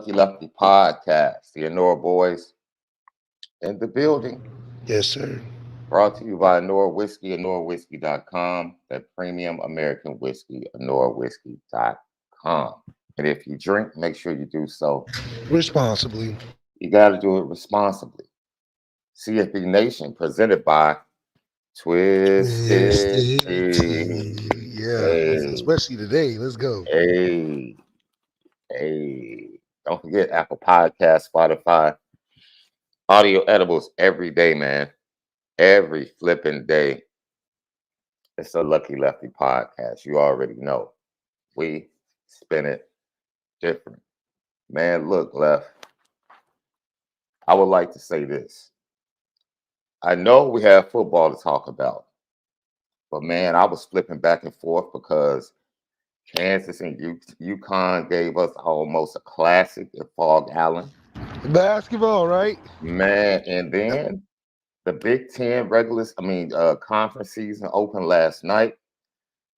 Lucky Lefty podcast. The Onora boys in the building. Yes, sir. Brought to you by Onora Whiskey, OnoraWhiskey.com. That premium American whiskey, OnoraWhiskey.com. And if you drink, make sure you do so. Responsibly. You got to do it responsibly. CFB Nation presented by Twisted Twisted Tea. tea. Yeah, Hey, especially today. Let's go. hey, hey. Don't forget Apple Podcast, Spotify, audio edibles every day, man. Every flipping day. It's a Lucky Lefty podcast. You already know. We spin it different. Man, look, Left. I would like to say this. I know we have football to talk about, but man, I was flipping back and forth because Kansas and UConn gave us almost a classic at Fog Allen. Basketball, right? Man, and Yep. then the Big Ten conference season opened last night.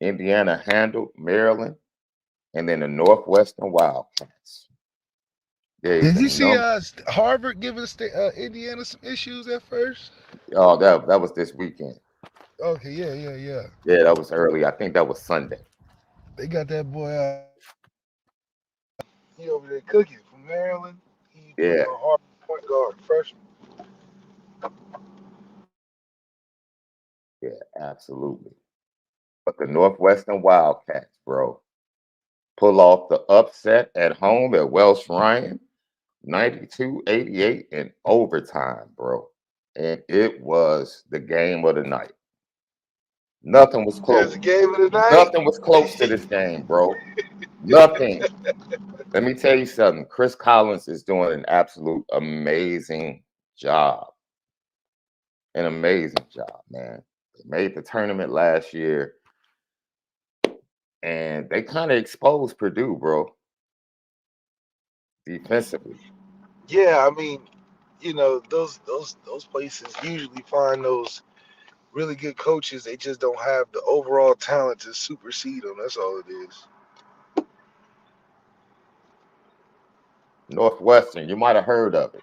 Indiana handled Maryland, and then the Northwestern Wildcats gave Did the you see number. Harvard giving Indiana some issues at first? Oh, that was this weekend. Okay, yeah. Yeah, that was early. I think that was Sunday. They got that boy out. He over there cooking from Maryland. He Yeah, Harvard point guard, freshman. yeah, absolutely. But the Northwestern Wildcats, bro, pull off the upset at home at Welsh Ryan, 92-88 in overtime, bro. And it was the game of the night. Nothing was There's close. the game of the night. Nothing was close to this game, bro. Nothing. Let me tell you something. Chris Collins is doing an absolute amazing job. An amazing job, man. They made the tournament last year, and they kind of exposed Purdue, bro, defensively. Yeah, I mean, those places usually find those really good coaches. They just don't have the overall talent to supersede them. That's all it is. Northwestern, you might have heard of it.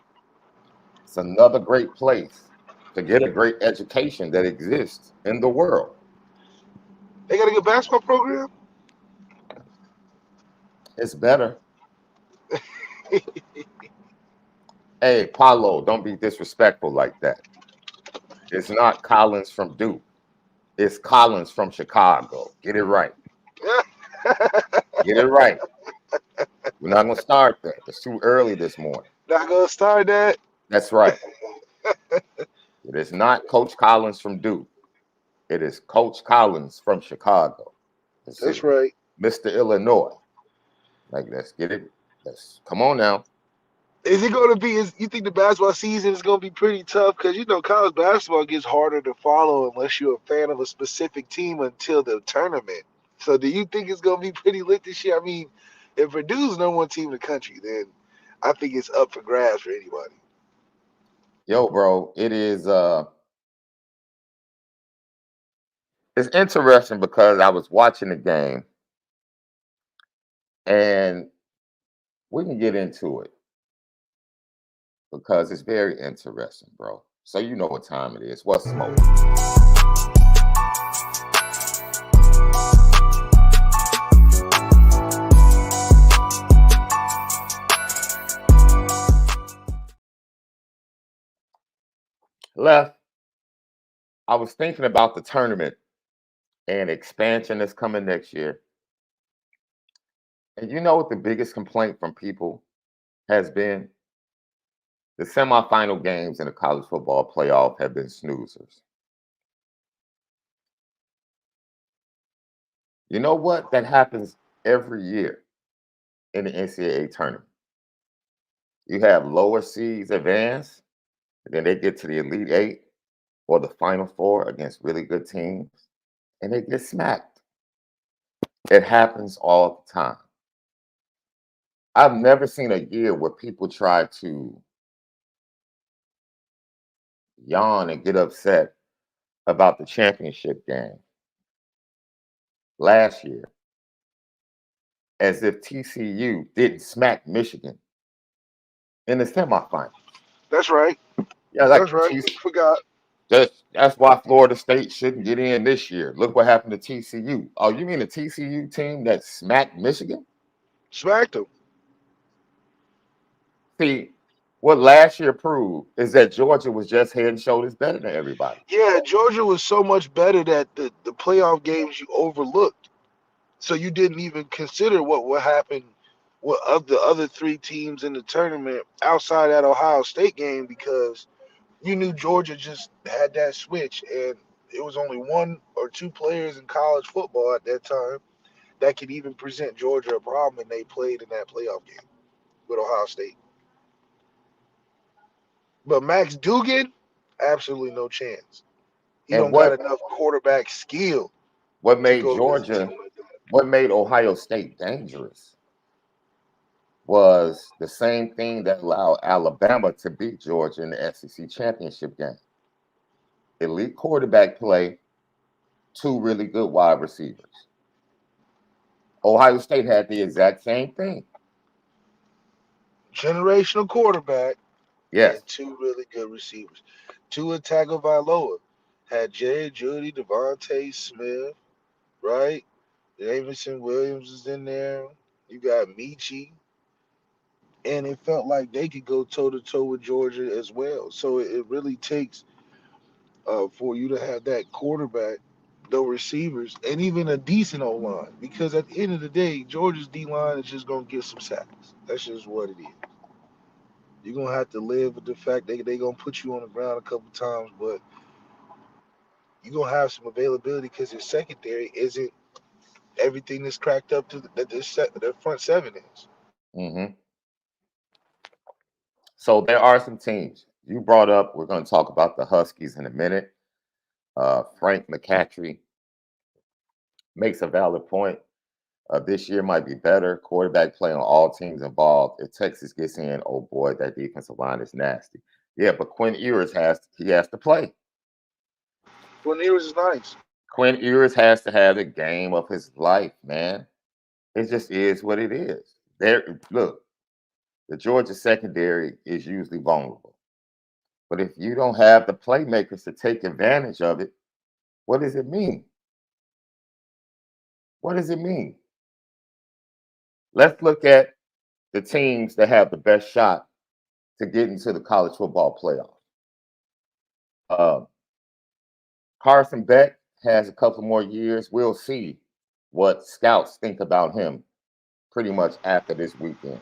It's another great place to get a great education that exists in the world. They got a good basketball program. It's better. Hey, Paulo, don't be disrespectful like that. It's not Collins from Duke. It's Collins from Chicago. Get it right. Get it right. We're not going to start that. It's too early this morning. Not gonna start that. That's right. It is not Coach Collins from Duke. It is Coach Collins from Chicago. That's That's it. right. Mr. Illinois. Like, let's get it. Let's come on now. Is it going to be? You think the basketball season is going to be pretty tough? Because college basketball gets harder to follow unless you're a fan of a specific team until the tournament. So, do you think it's going to be pretty lit this year? I mean, if Purdue's number one team in the country, then I think it's up for grabs for anybody. Yo, bro, it is it's interesting because I was watching the game and we can get into it because it's very interesting, bro. So you know what time it is. What's smoke? Left. I was thinking about the tournament and expansion that's coming next year. And you know what the biggest complaint from people has been? The semifinal games in the college football playoff have been snoozers. You know what? That happens every year in the NCAA tournament. You have lower seeds advance, and then they get to the Elite Eight or the Final Four against really good teams, and they get smacked. It happens all the time. I've never seen a year where people try to yawn and get upset about the championship game last year as if TCU didn't smack Michigan in the semifinals. That's right. Yeah, That's like right. Forgot. that's why Florida State shouldn't get in this year. Look what happened to TCU. Oh, you mean the TCU team that smacked Michigan? Smacked him. See, what last year proved is that Georgia was just head and shoulders better than everybody. Yeah, Georgia was so much better that the playoff games you overlooked. So you didn't even consider what happened with of the other three teams in the tournament outside that Ohio State game because you knew Georgia just had that switch and it was only one or two players in college football at that time that could even present Georgia a problem and they played in that playoff game with Ohio State. But Max Duggan, absolutely no chance. He And don't got enough quarterback skill what to made go against a Georgia, team like that. what made Ohio State dangerous was the same thing that allowed Alabama to beat Georgia in the SEC championship game. Elite quarterback play, two really good wide receivers. Ohio State had the exact same thing. Generational quarterback Yes. and two really good receivers. Tua Tagovailoa had Jerry Judy, Devontae Smith, right? Jameson Williams is in there. You got Michi, and it felt like they could go toe to toe with Georgia as well. So it really takes for you to have that quarterback, the receivers, and even a decent O line. Because at the end of the day, Georgia's D line is just gonna get some sacks. That's just what it is. You're gonna have to live with the fact they gonna put you on the ground a couple times, but you're gonna have some availability because your secondary isn't everything that's cracked up to that the front seven is. Hmm. So there are some teams you brought up. We're going to talk about the Huskies in a minute. Frank McCaffrey makes a valid point. This year might be better. Quarterback play on all teams involved. If Texas gets in, oh boy, that defensive line is nasty. Yeah, but Quinn Ewers has to play. Cornelius is nice. Quinn Ewers has to have the game of his life, man. It just is what it is. There, look, the Georgia secondary is usually vulnerable. But if you don't have the playmakers to take advantage of it, what does it mean? What does it mean? Let's look at the teams that have the best shot to get into the college football playoff. Uh, Carson Beck has a couple more years. We'll see what scouts think about him pretty much after this weekend.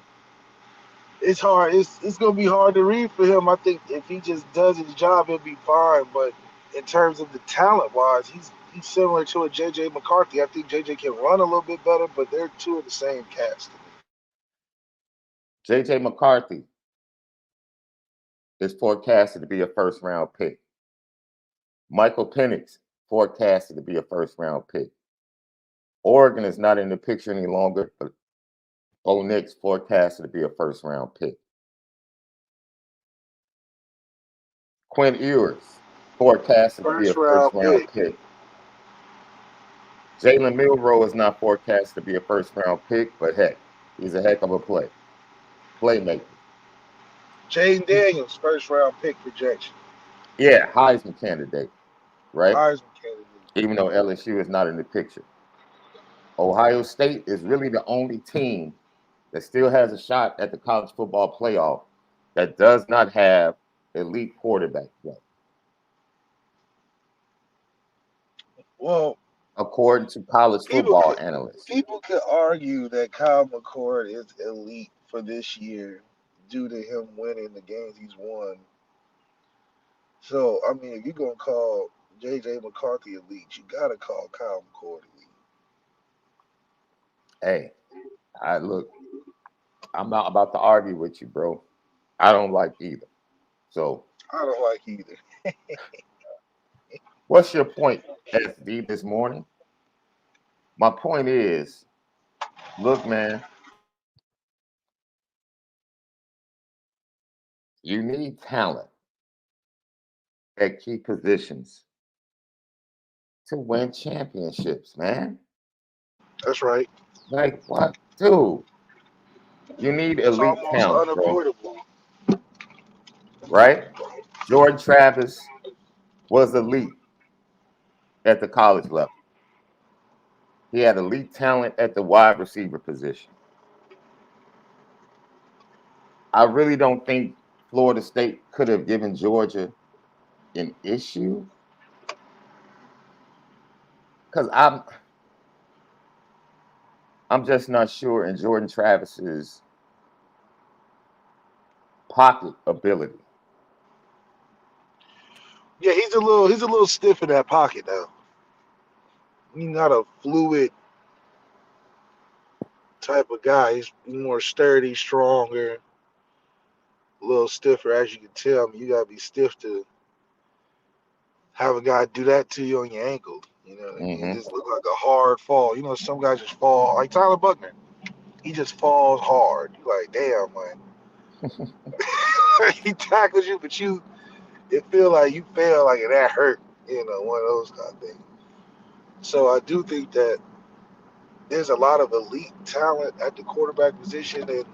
It's hard. It's gonna be hard to read for him. I think if he just does his job, he'll be fine. But in terms of the talent wise, he's similar to a JJ McCarthy. I think JJ can run a little bit better, but they're two of the same cast. JJ McCarthy is forecasted to be a first round pick. Michael Penix forecasted to be a first round pick. Oregon is not in the picture any longer, but Bo Nix forecasted to be a first round pick. Quinn Ewers forecasted to be a First first round round pick. pick. Jalen Milroe is not forecast to be a first round pick, but heck, he's a heck of a playmaker. Jaden Daniels, first round pick projection. Yeah, Heisman candidate, right? Heisman candidate. Even though LSU is not in the picture. Ohio State is really the only team that still has a shot at the college football playoff that does not have elite quarterback play, Well, according to college people football could analysts. people could argue that Kyle McCord is elite for this year due to him winning the games he's won. So I mean, if you're gonna call JJ McCarthy elite, you gotta call Kyle McCord elite. Hey, I'm not about to argue with you, bro. I don't like either. So, I don't like either. what's your point, SD, this morning? My point is, look, man, you need talent at key positions to win championships, man. That's right. Like, what? Dude, you need It's elite almost talent, bro. unavoidable. right? Jordan Travis was elite at the college level. He had elite talent at the wide receiver position. I really don't think Florida State could have given Georgia an issue because I'm just not sure in Jordan Travis's pocket ability. Yeah, he's a little stiff in that pocket now. He's not a fluid type of guy. He's more sturdy, stronger, a little stiffer, as you can tell. I mean, you gotta be stiff to have a guy do that to you on your ankle. You know what I mean? It Mm-hmm. just look like a hard fall. You know, some guys just fall like Tyler Buckner. He just falls hard. You're like, damn, man. He tackles you, but it feel like you fell like that hurt. You know, one of those kind of things. So I do think that there's a lot of elite talent at the quarterback position, and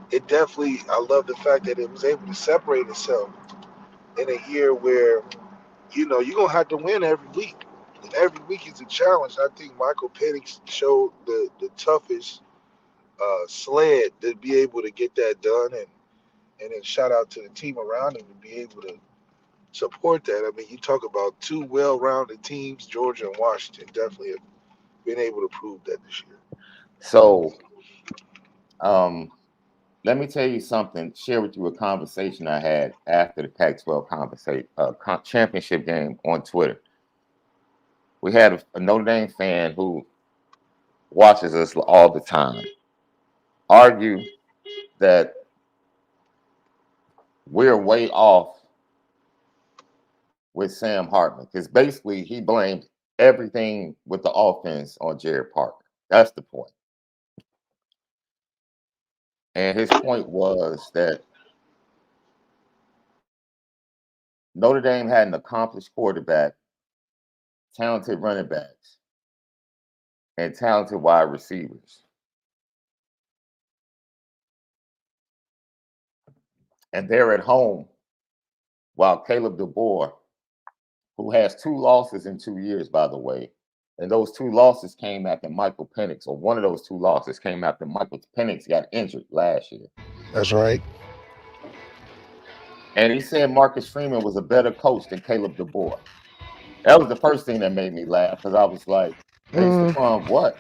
it definitely. I love the fact that it was able to separate itself in a year where you're gonna have to win every week. And every week is a challenge. I think Michael Penix showed the toughest sled to be able to get that done, and then shout out to the team around him to be able to support that. I mean, you talk about two well-rounded teams, Georgia and Washington, definitely have been able to prove that this year. So, let me tell you something. Share with you a conversation I had after the Pac-12 championship game on Twitter. We had a Notre Dame fan who watches us all the time argue that we're way off with Sam Hartman because basically he blamed everything with the offense on Jared Parker. That's the point. And his point was that Notre Dame had an accomplished quarterback, talented running backs, and talented wide receivers. And they're at home while Caleb DeBoer, who has 2 losses in 2 years, by the way, and those 2 losses came after Michael Penix, or one of those 2 losses came after Michael Penix got injured last year. That's right. And he said Marcus Freeman was a better coach than Caleb DeBoer. That was the first thing that made me laugh because I was like, based upon what?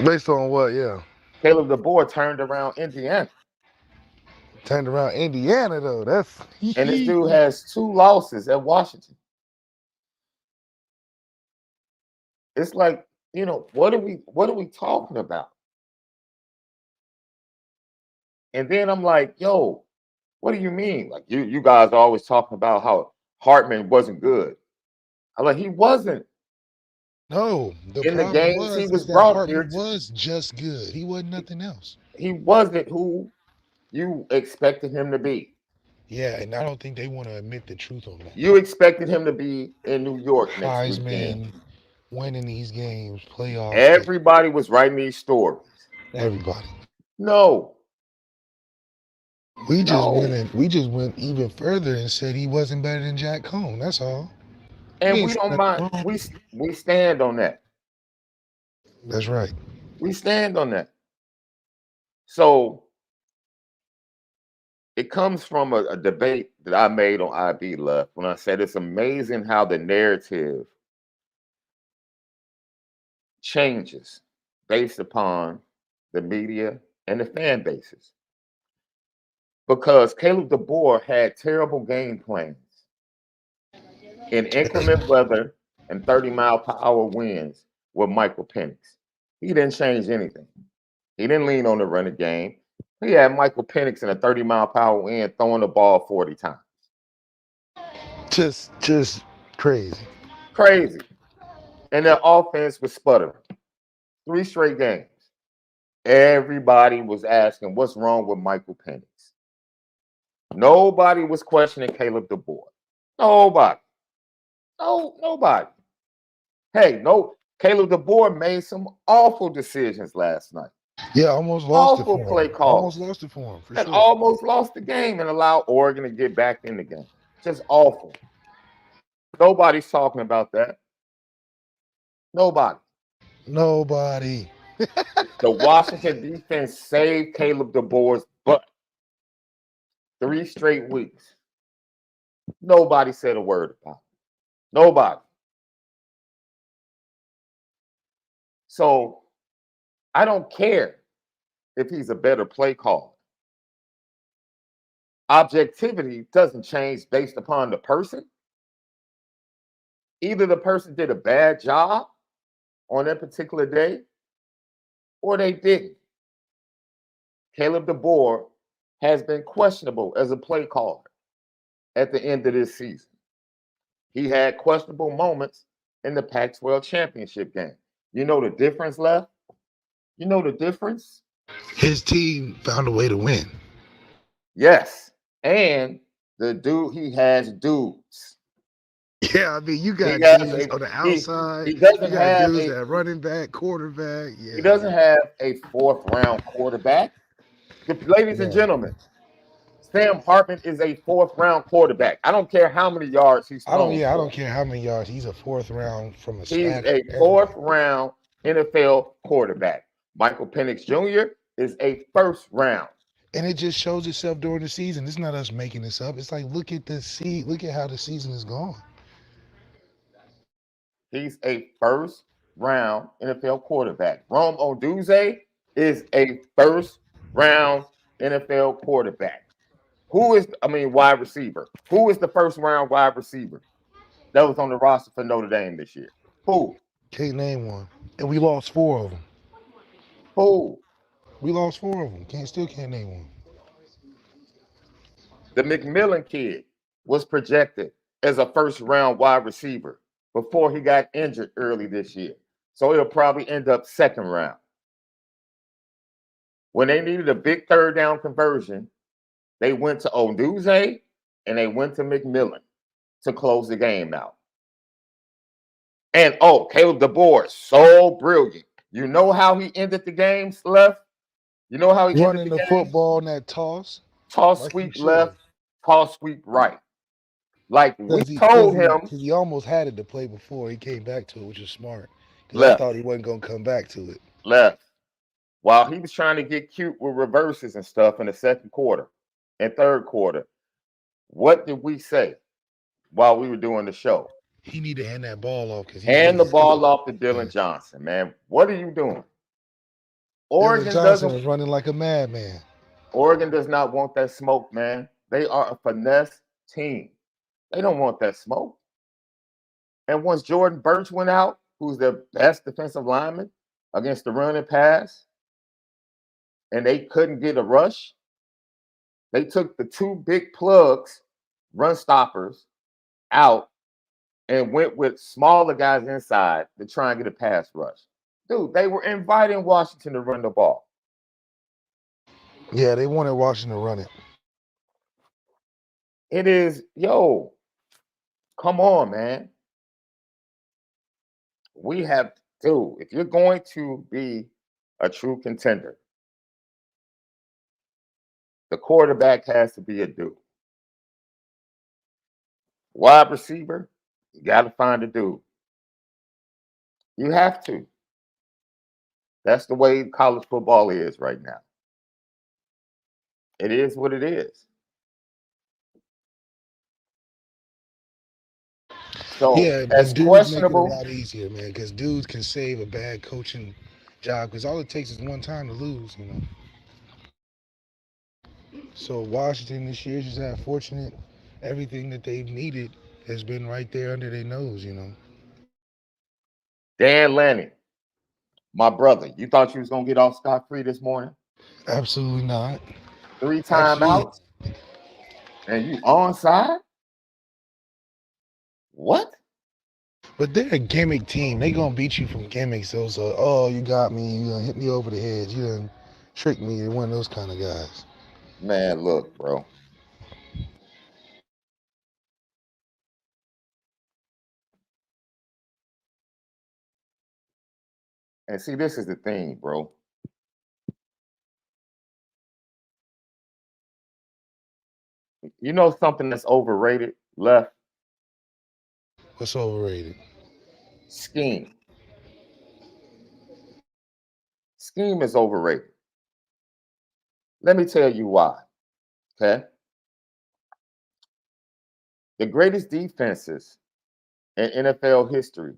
Based on what? Yeah. Caleb DeBoer turned around Indiana. Turned around Indiana though. That's And this dude has 2 losses at Washington. It's like, what are we talking about? And then I'm like, yo, what do you mean? Like you guys are always talking about how Hartman wasn't good. I'm like, he wasn't. No, the In the problem games he was was is that brought here Hartman was just good. He wasn't nothing else. he wasn't who you expected him to be. Yeah, and I don't think they want to admit the truth on that. You expected him to be in New York next weekend. Heisman, winning these games, playoffs. Everybody was writing these stories. Everybody. No. We just went even further and said he wasn't better than Jack Cohn. That's all. And We we ain't don't said mind. nothing wrong. We stand on that. That's right. We stand on that. So it comes from a debate that I made on IB Left when I said it's amazing how the narrative changes based upon the media and the fan bases. Because Caleb DeBoer had terrible game plans in inclement weather and 30-mile-per-hour winds with Michael Penix. He didn't change anything. He didn't lean on the running game. He had Michael Penix in a 30-mile-per-hour wind throwing the ball 40 times. Just crazy. Crazy. And their offense was sputtering. 3 straight games. Everybody was asking, what's wrong with Michael Penix? Nobody was questioning Caleb DeBoer. Nobody. No, nobody. Hey, no, Caleb DeBoer made some awful decisions last night. Yeah, almost lost it Awful for play him. calling. Almost lost it for him, for And sure. almost lost the game and allowed Oregon to get back in the game. Just awful. Nobody's talking about that. Nobody. Nobody. The Washington defense saved Caleb DeBoer's butt 3 straight weeks. Nobody said a word about it. Nobody. So I don't care if he's a better play caller. Objectivity doesn't change based upon the person. Either the person did a bad job on that particular day or they didn't. Caleb DeBoer has been questionable as a play caller at the end of this season. He had questionable moments in the Pac-12 championship game. You know the difference, Left? You know the difference? His team found a way to win. Yes. And the dude, he has dudes. Yeah, I mean, you He got has dudes a on the he outside. he You doesn't got have dudes a at running back, quarterback. he Yeah, doesn't have a fourth round quarterback. Ladies and no. gentlemen, Sam Hartman is a fourth round quarterback. I don't care how many yards he's I don't. thrown Yeah, I for. don't care how many yards. He's a fourth round from a He's stature. a fourth Everything. round NFL quarterback. Michael Penix Jr. is a first round. And it just shows itself during the season. It's not us making this up. It's like look at how the season is going. He's a first round NFL quarterback. Rome Odunze is a first round NFL quarterback. Wide receiver. Who is the first round wide receiver that was on the roster for Notre Dame this year? Who? Can't name one. And we lost four of them. Who? We lost four of them. Can't name one. The McMillan kid was projected as a first round wide receiver before he got injured early this year. So he'll probably end up second round. When they needed a big third down conversion, they went to Oduze and they went to McMillan to close the game out. And Caleb DeBoer, so brilliant. You know how he ended the games, Left? You know how he ended Running the the game? football in that toss, Toss like you sweep should. left, toss sweep right. Like we Because he, cause told he, him, cause he almost had it to play before he came back to it, which is smart. Because I left, thought he wasn't going to come back to it. left. While he was trying to get cute with reverses and stuff in the second quarter and third quarter, what did we say while we were doing the show? He need to hand that ball off because he's Hand getting the scared. ball off to Yeah. Dylan Johnson, man. What are you doing? Dylan Oregon Johnson doesn't. was running like a madman. Oregon does not want that smoke, man. They are a finesse team. They don't want that smoke. And once Jordan Burch went out, who's their best defensive lineman against the run and pass, and they couldn't get a rush, they took the two big plugs, run stoppers, out and went with smaller guys inside to try and get a pass rush. Dude, they were inviting Washington to run the ball. Yeah, they wanted Washington to run it. It is, come on, man. We have to, if you're going to be a true contender, the quarterback has to be a dude. Wide receiver, you got to find a dude. You have to. That's the way college football is right now. It is what it is. So, Yeah, as and dudes make it a questionable, lot easier, man, because dudes can save a bad coaching job because all it takes is one time to lose. So Washington this year just had fortunate. Everything that they've needed has been right there under their nose. Dan Lanning, my brother, you thought you was going to get off scot-free this morning? Absolutely not. Three Actually, timeouts, and you onside? What? but they're a gimmick team. They gonna beat you from gimmicks. Those you got me. You gonna hit me over the head. You done tricked me. You're one of those kind of guys. Man, look, bro. And see, this is the thing, bro. You know something that's overrated? Left What's overrated? scheme. Scheme is overrated. Let me tell you why. Okay. The greatest defenses in NFL history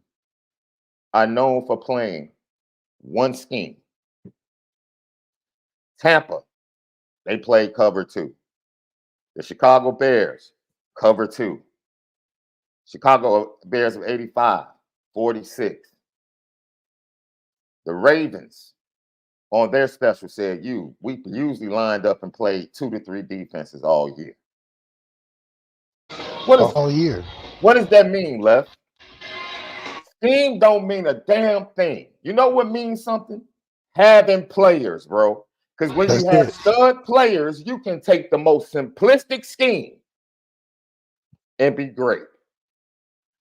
are known for playing one scheme. Tampa, they played cover two. The Chicago Bears, cover two. Chicago Bears of 85, 46. The Ravens, on their special, said we usually lined up and played 2 to 3 defenses all year. All year. What does that mean, Left? Scheme don't mean a damn thing. You know what means something? Having players, bro. Because when That's you have it. stud players, you can take the most simplistic scheme and be great.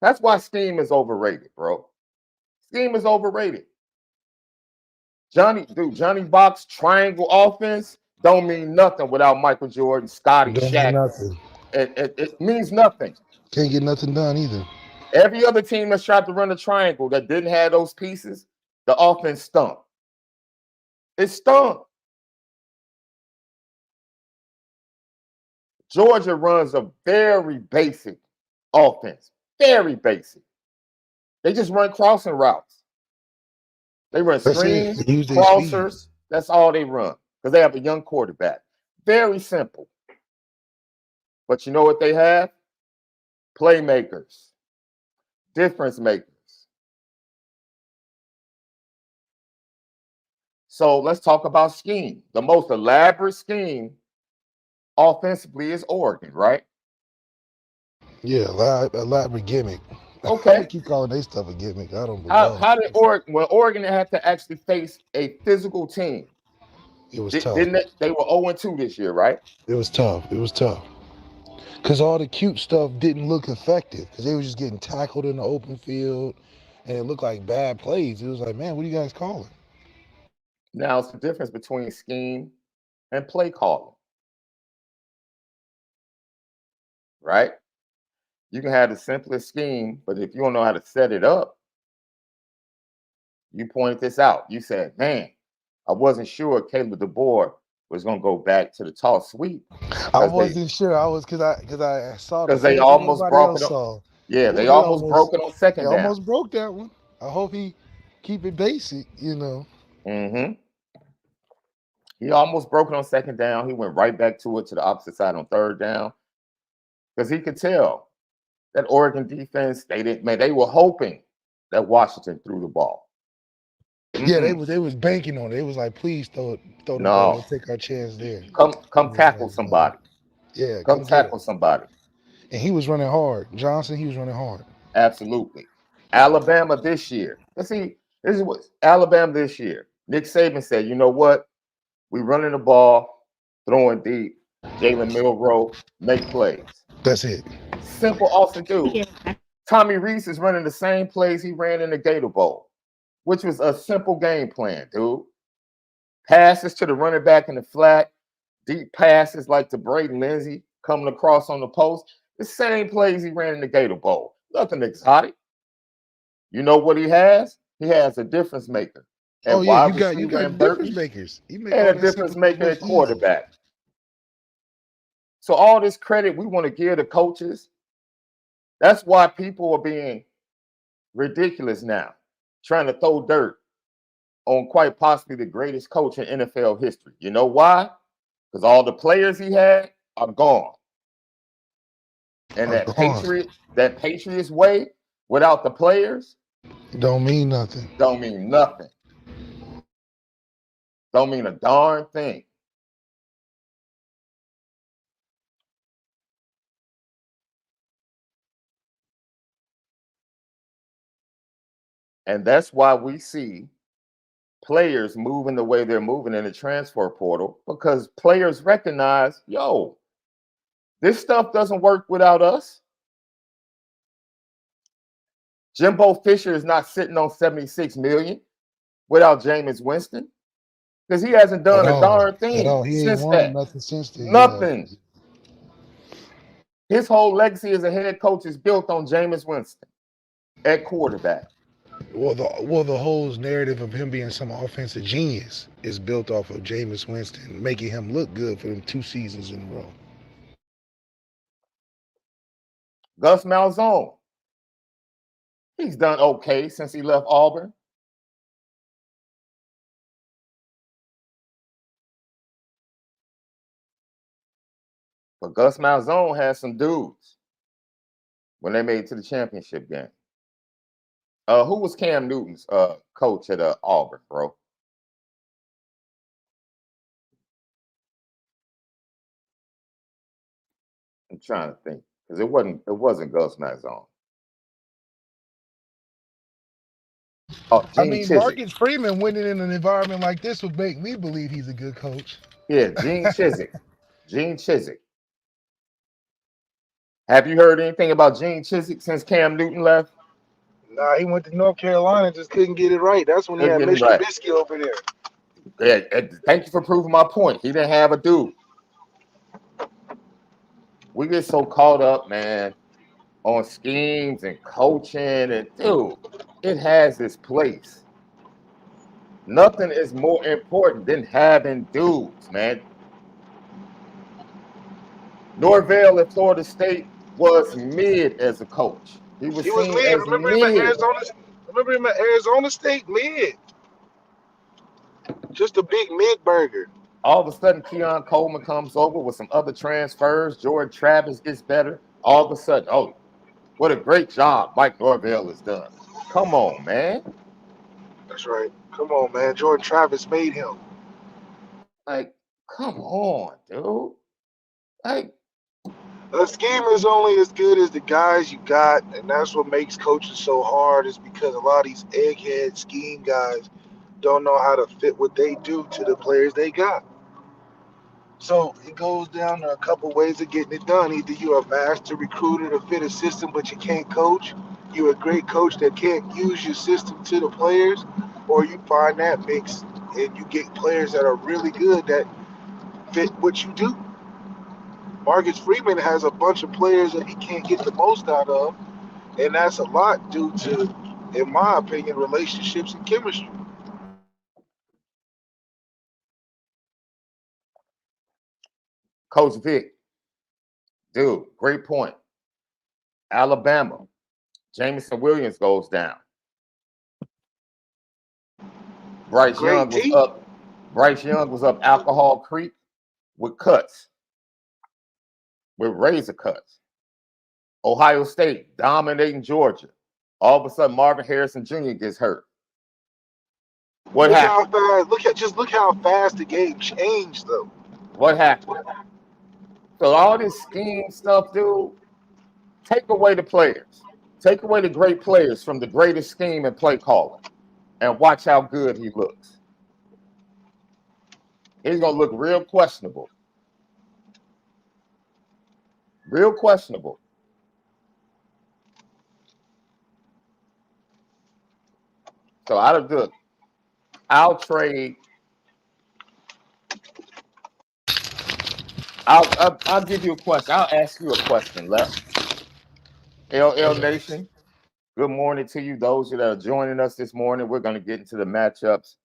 That's why scheme is overrated, bro. Scheme is overrated. Johnny Box triangle offense don't mean nothing without Michael Jordan, Scotty, Don't mean Shaq. nothing. It means nothing. Can't get nothing done either. Every other team that tried to run a triangle that didn't have those pieces, the offense stunk. It stunk. Georgia runs a very basic offense. Very basic. They just run crossing routes. They run screens, crossers. That's all they run because they have a young quarterback. Very simple. But you know what they have? Playmakers, difference makers. So let's talk about scheme. The most elaborate scheme offensively is Oregon, right? Yeah, elaborate gimmick. Okay. I keep calling they stuff a gimmick. I don't believe. How did Oregon had to actually face a physical team? It was tough. They were 0-2 this year, right? It was tough. It was tough. Because all the cute stuff didn't look effective. Because they were just getting tackled in the open field. And it looked like bad plays. It was like, man, what are you guys calling? Now, it's the difference between scheme and play calling. Right? You can have the simplest scheme, but if you don't know how to set it up, you pointed this out. You said, man, I wasn't sure Caleb DeBoer was going to go back to the toss sweep. I wasn't sure. I was because I saw because they almost broke it on. Yeah, they almost broke it on second down. They almost broke that one. I hope he keep it basic, you know. Mm-hmm. He almost broke it on second down. He went right back to it to the opposite side on third down because he could tell that Oregon defense, they were hoping that Washington threw the ball. Yeah, they was banking on it. It was like, please throw the ball. We'll take our chance there. Come tackle somebody. Yeah, come tackle somebody. And he was running hard. Johnson, he was running hard. Absolutely. Alabama this year. Let's see. This is what Alabama this year. Nick Saban said, you know what? We running the ball, throwing deep. Jalen Milroe, make plays. That's it. Simple awesome dude. Yeah. Tommy Reese is running the same plays he ran in the Gator Bowl, which was a simple game plan, dude. Passes to the running back in the flat, deep passes like to Braden Lindsey coming across on the post. The same plays he ran in the Gator Bowl. Nothing exotic. You know what he has? He has a difference maker. And you got difference makers. And a difference maker at quarterback. So all this credit we want to give to coaches. That's why people are being ridiculous now, trying to throw dirt on quite possibly the greatest coach in NFL history. You know why? Because all the players he had are gone. And that Patriots way without the players don't mean nothing. Don't mean nothing. Don't mean a darn thing. And that's why we see players moving the way they're moving in the transfer portal, because players recognize, yo, this stuff doesn't work without us. Jimbo Fisher is not sitting on $76 million without Jameis Winston, because he hasn't done a darn thing he since ain't that. nothing since then. Nothing. His whole legacy as a head coach is built on Jameis Winston at quarterback. Well, the whole narrative of him being some offensive genius is built off of Jameis Winston making him look good for them 2 seasons in a row. Gus Malzahn, he's done okay since he left Auburn. But Gus Malzahn had some dudes when they made it to the championship game. Who was Cam Newton's coach at Auburn, bro? I'm trying to think because it wasn't Gus Malzahn. Oh, I Gene mean, Chizik. Marcus Freeman winning in an environment like this would make me believe he's a good coach. Yeah, Gene Chizik. Gene Chizik. Have you heard anything about Gene Chizik since Cam Newton left? Nah, he went to North Carolina, just couldn't get it right. That's when he had Mr. Right. Trubisky over there. Yeah, thank you for proving my point. He didn't have a dude. We get so caught up, man, on schemes and coaching, and dude, it has its place. Nothing is more important than having dudes, man. Norvell at Florida State was mid as a coach. He was seen mid. as Remember him at Arizona State? Mid. Just a big mid burger. All of a sudden, Keon Coleman comes over with some other transfers. Jordan Travis gets better. All of a sudden, oh, what a great job Mike Norvell has done. Come on, man. That's right. Come on, man. Jordan Travis made him. Like, come on, dude. Like, the scheme is only as good as the guys you got, and that's what makes coaching so hard, is because a lot of these egghead scheme guys don't know how to fit what they do to the players they got. So it goes down to a couple ways of getting it done. Either you're a master recruiter to fit a system, but you can't coach. You're a great coach that can't use your system to the players, or you find that mix and you get players that are really good that fit what you do. Marcus Freeman has a bunch of players that he can't get the most out of, and that's a lot due to, in my opinion, relationships and chemistry. Coach Vic, dude, great point. Alabama, Jameson Williams goes down. Bryce Young was up Alcohol Creek with cuts, with razor cuts. Ohio State dominating Georgia. All of a sudden, Marvin Harrison Jr. gets hurt. What happened? Look how fast the game changed, though. What happened? So all this scheme stuff, dude, take away the players. Take away the great players from the greatest scheme and play calling, and watch how good he looks. He's going to look real questionable. Real questionable. So I'll trade. I'll give you a question. I'll ask you a question, Left. LL Nation, good morning to you. Those that are joining us this morning, we're going to get into the matchups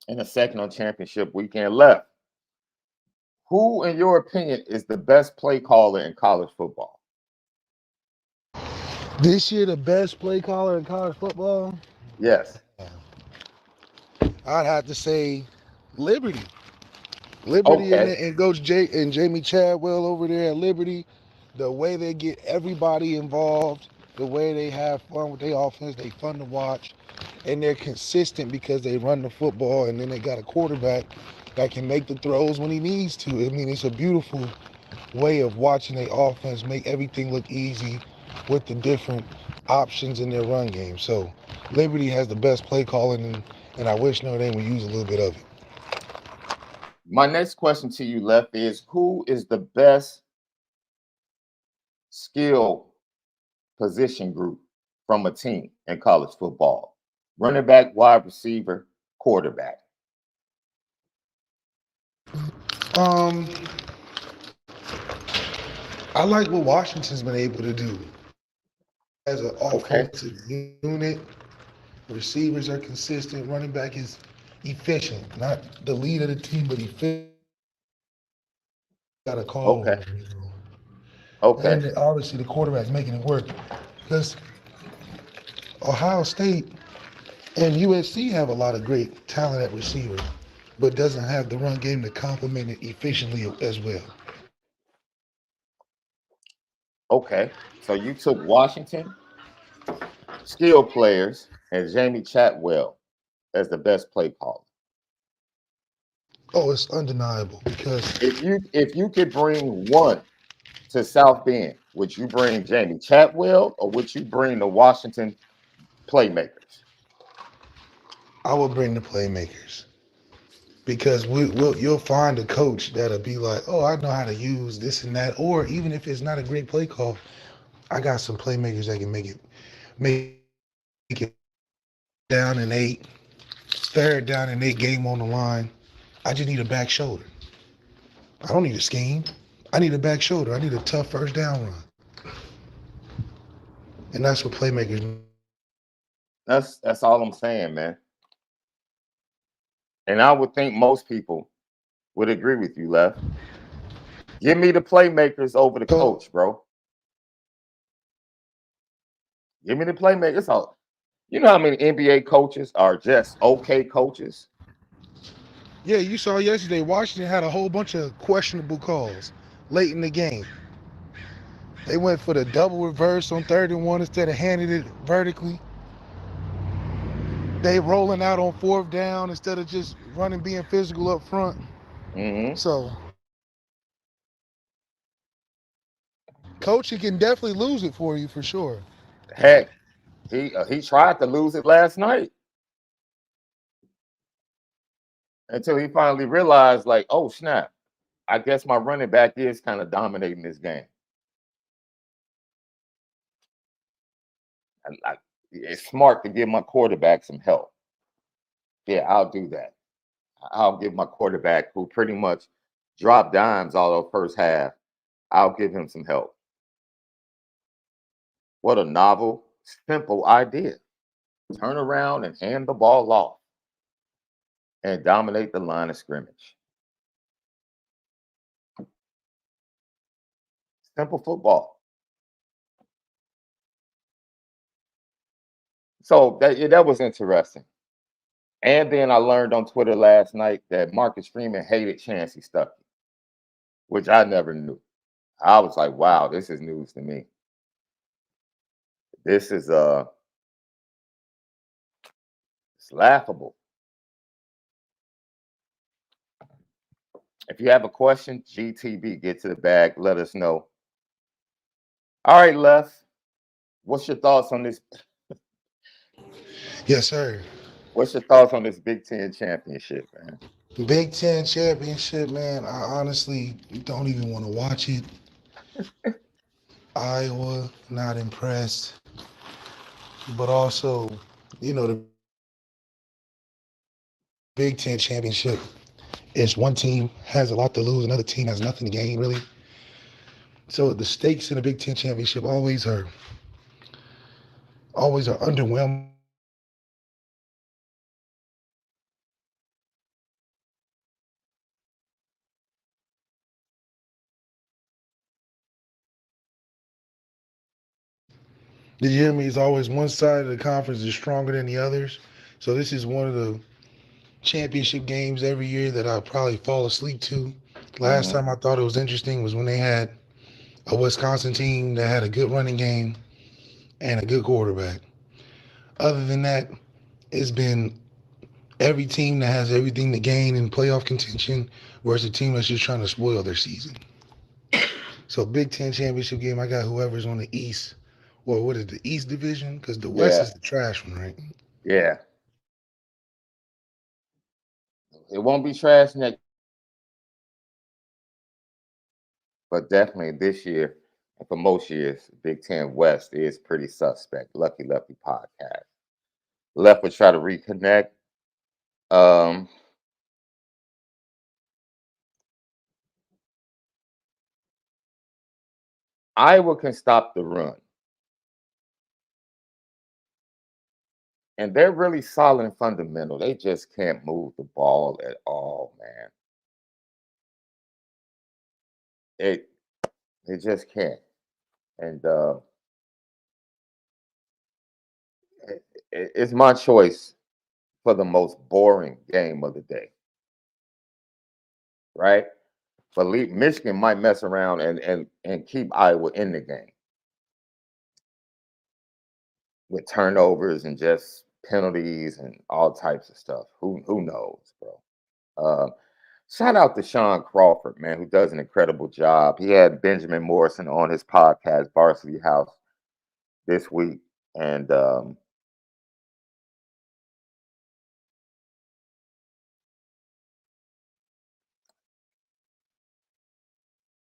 in a second on championship weekend. Left, who, in your opinion, is the best play caller in college football? This year, the best play caller in college football? Yes. I'd have to say Liberty. Liberty and Coach Jay and Jamie Chadwell over there at Liberty, the way they get everybody involved, the way they have fun with their offense, they fun to watch, and they're consistent because they run the football, and then they got a quarterback that can make the throws when he needs to. I mean, it's a beautiful way of watching their offense make everything look easy with the different options in their run game. So Liberty has the best play calling, and I wish Notre Dame would use a little bit of it. My next question to you, Left, is who is the best skill position group from a team in college football? Running back, wide receiver, quarterback. I like what Washington's been able to do as an Okay. offensive unit. Receivers are consistent. Running back is efficient. Not the lead of the team, but efficient. Got a call Okay. on him, you know. Okay. And obviously the quarterback's making it work. Because Ohio State and USC have a lot of great talent at receiver, but doesn't have the run game to complement it efficiently as well. Okay. So you took Washington, skill players, and Jamie Chatwell as the best play caller. Oh, it's undeniable because If you could bring one to South Bend, would you bring Jamie Chatwell or would you bring the Washington playmakers? I will bring the playmakers. Because you'll find a coach that'll be like, oh, I know how to use this and that. Or even if it's not a great play call, I got some playmakers that can make it down and eight, third down and eight, game on the line. I just need a back shoulder. I don't need a scheme. I need a back shoulder. I need a tough first down run. And that's what playmakers. That's all I'm saying, man. And I would think most people would agree with you, Left. Give me the playmakers over the So coach, bro. Give me the playmakers. All you know how many NBA coaches are just okay coaches? yeah, you saw yesterday Washington had a whole bunch of questionable calls late in the game. They went for the double reverse on 3rd and 1 instead of handing it vertically. They rolling out on 4th down instead of just running, being physical up front. Hmm. So coaching can definitely lose it for you for sure. Heck, he tried to lose it last night until he finally realized, like, oh snap, I guess my running back is kind of dominating this game. And it's smart to give my quarterback some help. Yeah, I'll do that. I'll give my quarterback, who pretty much dropped dimes all the first half, I'll give him some help. What a novel, simple idea. Turn around and hand the ball off and dominate the line of scrimmage. Simple football. So that was interesting. And then I learned on Twitter last night that Marcus Freeman hated Chancey Stuckey, which I never knew. I was like, wow, this is news to me. This is it's laughable. If you have a question, GTB, get to the bag, let us know. All right, Les, what's your thoughts on this? Yes, sir. What's your thoughts on this Big Ten championship, man? Big Ten championship, man. I honestly don't even want to watch it. Iowa, not impressed. But also, the Big Ten championship is one team has a lot to lose, another team has nothing to gain, really. So the stakes in the Big Ten championship always are underwhelming. Did you hear me? It's always one side of the conference is stronger than the others. So this is one of the championship games every year that I probably fall asleep to. Last Hmm. time I thought it was interesting was when they had a Wisconsin team that had a good running game and a good quarterback. Other than that, it's been every team that has everything to gain in playoff contention versus a team that's just trying to spoil their season. So Big Ten championship game, I got whoever's on the East. Well, what is the East division? Because the West Yeah, is the trash one, right? yeah. It won't be trash next, but definitely this year, and for most years, Big Ten West is pretty suspect. Lucky Lefty podcast. Left would try to reconnect. Um, Iowa can stop the run. And they're really solid and fundamental. They just can't move the ball at all, man. It just can't. And it's my choice for the most boring game of the day, right? But Michigan might mess around and keep Iowa in the game with turnovers and just penalties and all types of stuff. Who knows, bro? Shout out to Sean Crawford, man, who does an incredible job. He had Benjamin Morrison on his podcast, Varsity House, this week, and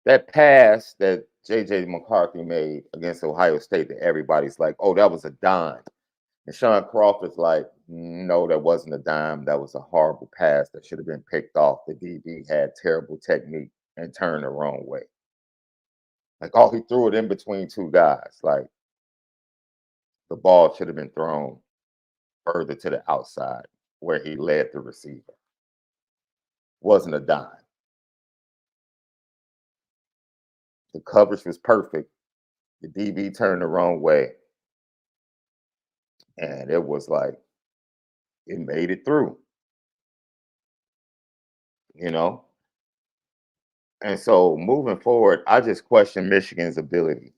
that pass that J.J. McCarthy made against Ohio State, that everybody's like, "Oh, that was a dime," and Sean Crawford's like, "No, that wasn't a dime. That was a horrible pass that should have been picked off. The DB had terrible technique and turned the wrong way. Like, oh, he threw it in between two guys. Like, the ball should have been thrown further to the outside where he led the receiver. Wasn't a dime. The coverage was perfect. The DB turned the wrong way. And it was like, it made it through, you know? And so moving forward, I just question Michigan's ability.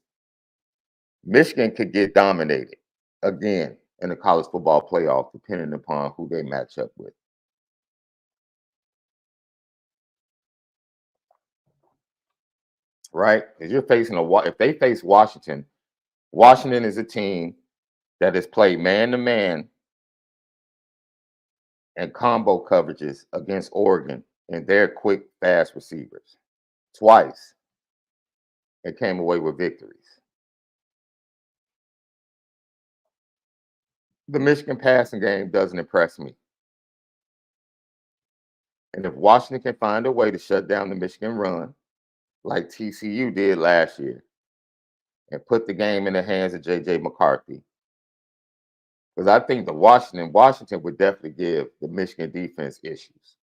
Michigan could get dominated again in the college football playoff, depending upon who they match up with. Right? Because you're facing if they face Washington, Washington is a team that has played man to man and combo coverages against Oregon and their quick, fast receivers twice and came away with victories. The Michigan passing game doesn't impress me. And if Washington can find a way to shut down the Michigan run, like TCU did last year, and put the game in the hands of J.J. McCarthy, because I think the Washington would definitely give the Michigan defense issues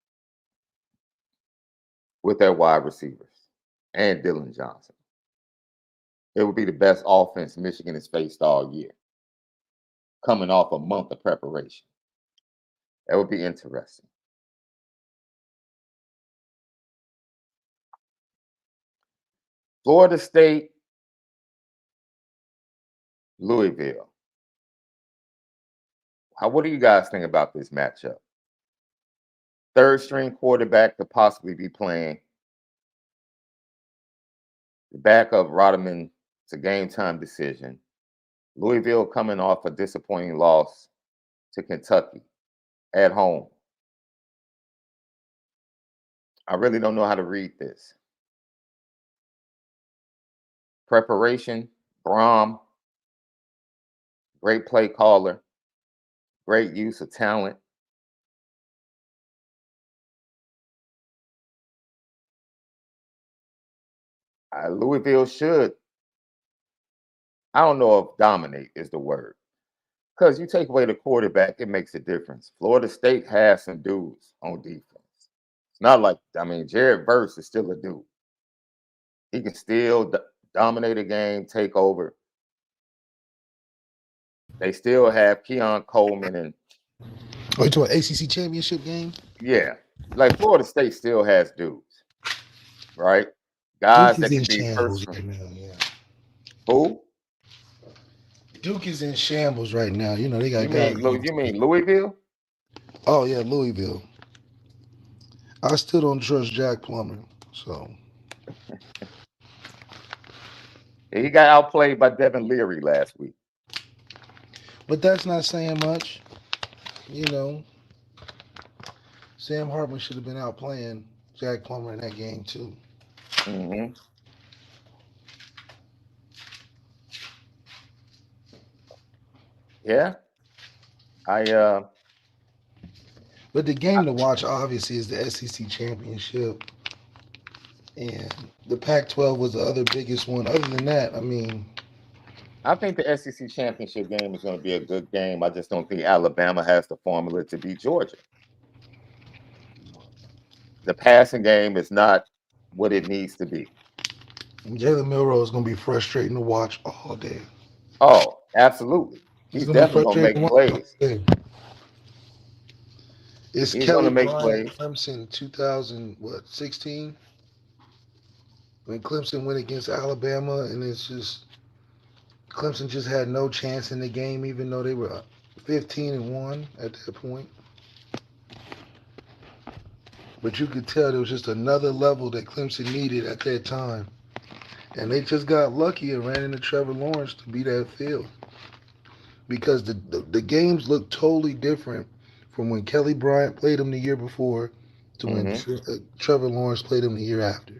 with their wide receivers and Dylan Johnson. It would be the best offense Michigan has faced all year, coming off a month of preparation. That would be interesting. Florida State, Louisville. What do you guys think about this matchup? Third string quarterback could possibly be playing. The backup Rodman, it's a game time decision. Louisville coming off a disappointing loss to Kentucky at home. I really don't know how to read this. Preparation, Brom, great play caller, great use of talent. Louisville should, I don't know if dominate is the word. Because you take away the quarterback, it makes a difference. Florida State has some dudes on defense. It's not like, Jared Verse is still a dude. He can still dominate a game, take over. They still have Keon Coleman and. Oh, you talking ACC championship game? Yeah. Like Florida State still has dudes, right? Duke Guys is that in can be shambles first. right now, yeah. Who? Duke is in shambles right now. You know, they got You guys. mean Louisville? Oh, yeah, Louisville. I still don't trust Jack Plummer, so. He got outplayed by Devin Leary last week. But that's not saying much. You know, Sam Hartman should have been out playing Jack Plummer in that game, too. Mm-hmm. Yeah. But the game to watch, obviously, is the SEC championship. And the Pac-12 was the other biggest one. Other than that, I mean, I think the SEC championship game is going to be a good game. I just don't think Alabama has the formula to beat Georgia. The passing game is not what it needs to be. Jalen Milroe is going to be frustrating to watch all day. Oh, absolutely. He's He's going to be definitely going to frustrating make to watch all plays. day. It's He's going Kelly to make Bryant, plays. Clemson, 2016, when Clemson went against Alabama, and it's just Clemson just had no chance in the game, even though they were 15-1 at that point. But you could tell there was just another level that Clemson needed at that time. And they just got lucky and ran into Trevor Lawrence to beat that field. Because the games look totally different from when Kelly Bryant played him the year before to when Trevor Lawrence played him the year after.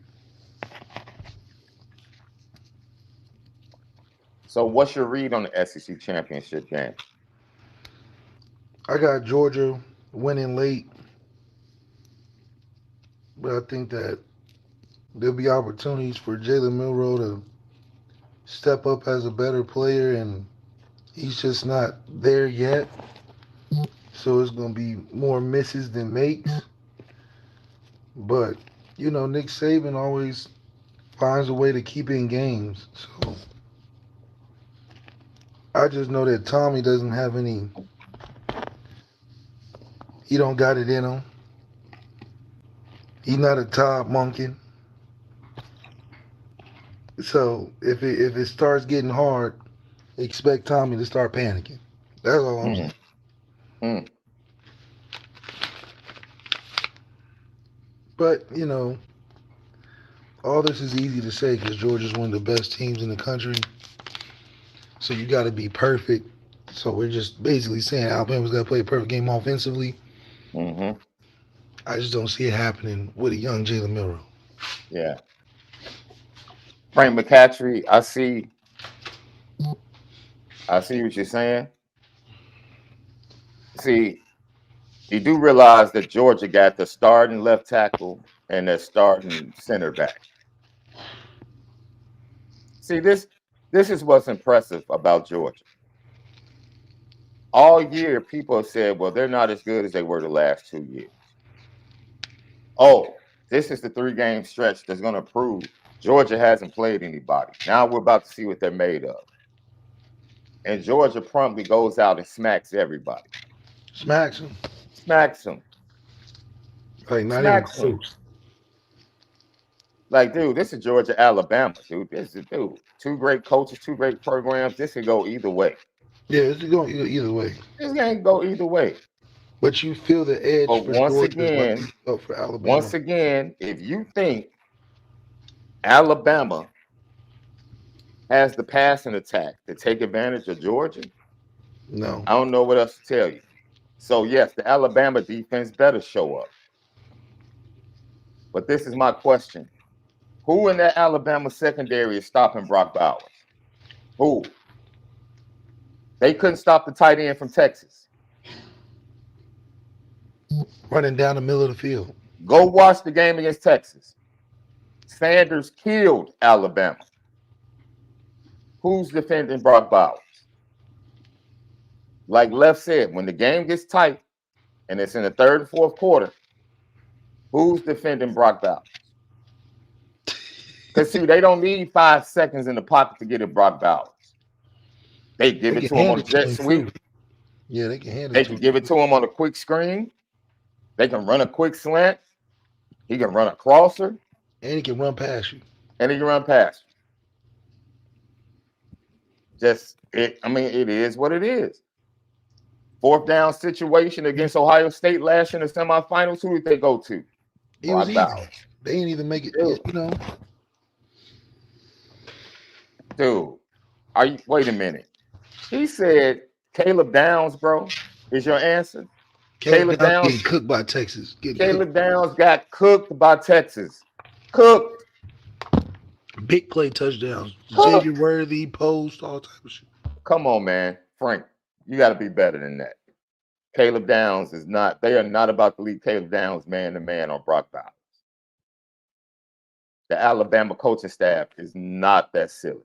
So what's your read on the SEC championship game? I got Georgia winning late, but I think that there'll be opportunities for Jalen Milroe to step up as a better player, and he's just not there yet. So it's going to be more misses than makes. But, Nick Saban always finds a way to keep in games. So I just know that Tommy doesn't have any, he don't got it in him. He's not a Todd Monken. So if it starts getting hard, expect Tommy to start panicking. That's all I'm saying. Mm. But, all this is easy to say because Georgia's one of the best teams in the country. So you got to be perfect. So we're just basically saying Alabama's got to play a perfect game offensively. I just don't see it happening with a young Jalen Milroe. Yeah. Frank McCaffrey, I see what you're saying. See, you do realize that Georgia got the starting left tackle and the starting center back. See, this is what's impressive about Georgia. All year, people have said, well, they're not as good as they were the last 2 years. Oh, this is the 3-game stretch that's going to prove Georgia hasn't played anybody. Now we're about to see what they're made of. And Georgia promptly goes out and smacks everybody. Smacks him. Smacks them. Like, not Smacks even them. close. Like, dude, this is Georgia, Alabama, dude. This is, dude, 2 great coaches, 2 great programs. This could go either way. Yeah, it's going either way. This can't go either way. But you feel the edge But for once Georgia is like again, you felt for Alabama. if you think Alabama has the passing attack to take advantage of Georgia, No. I don't know what else to tell you. So, yes, the Alabama defense better show up. But this is my question. Who in that Alabama secondary is stopping Brock Bowers? Who? They couldn't stop the tight end from Texas. Running down the middle of the field. Go watch the game against Texas. Sanders killed Alabama. Who's defending Brock Bowers? Like Left said, when the game gets tight and it's in the 3rd and 4th quarter, who's defending Brock Bowers? Because, see, they don't need 5 seconds in the pocket to get at Brock Bowers. They give it to him on a jet sweep. Yeah, they can handle it. They can give it to him on a quick screen. They can run a quick slant. He can run a crosser. And he can run past you. It is what it is. 4th down situation against Ohio State last year in the semifinals. Who did they go to? It was easy. They didn't even make it, Dude, wait a minute. He said Caleb Downs, bro, is your answer? Caleb Downs getting cooked by Texas. Caleb Downs got cooked by Texas. Cooked. Big play touchdowns. Xavier Worthy, post, all type of shit. Come on, man. Frank, you got to be better than that. Caleb Downs they are not about to leave Caleb Downs man-to-man on Brock Bowers. the Alabama coaching staff is not that silly.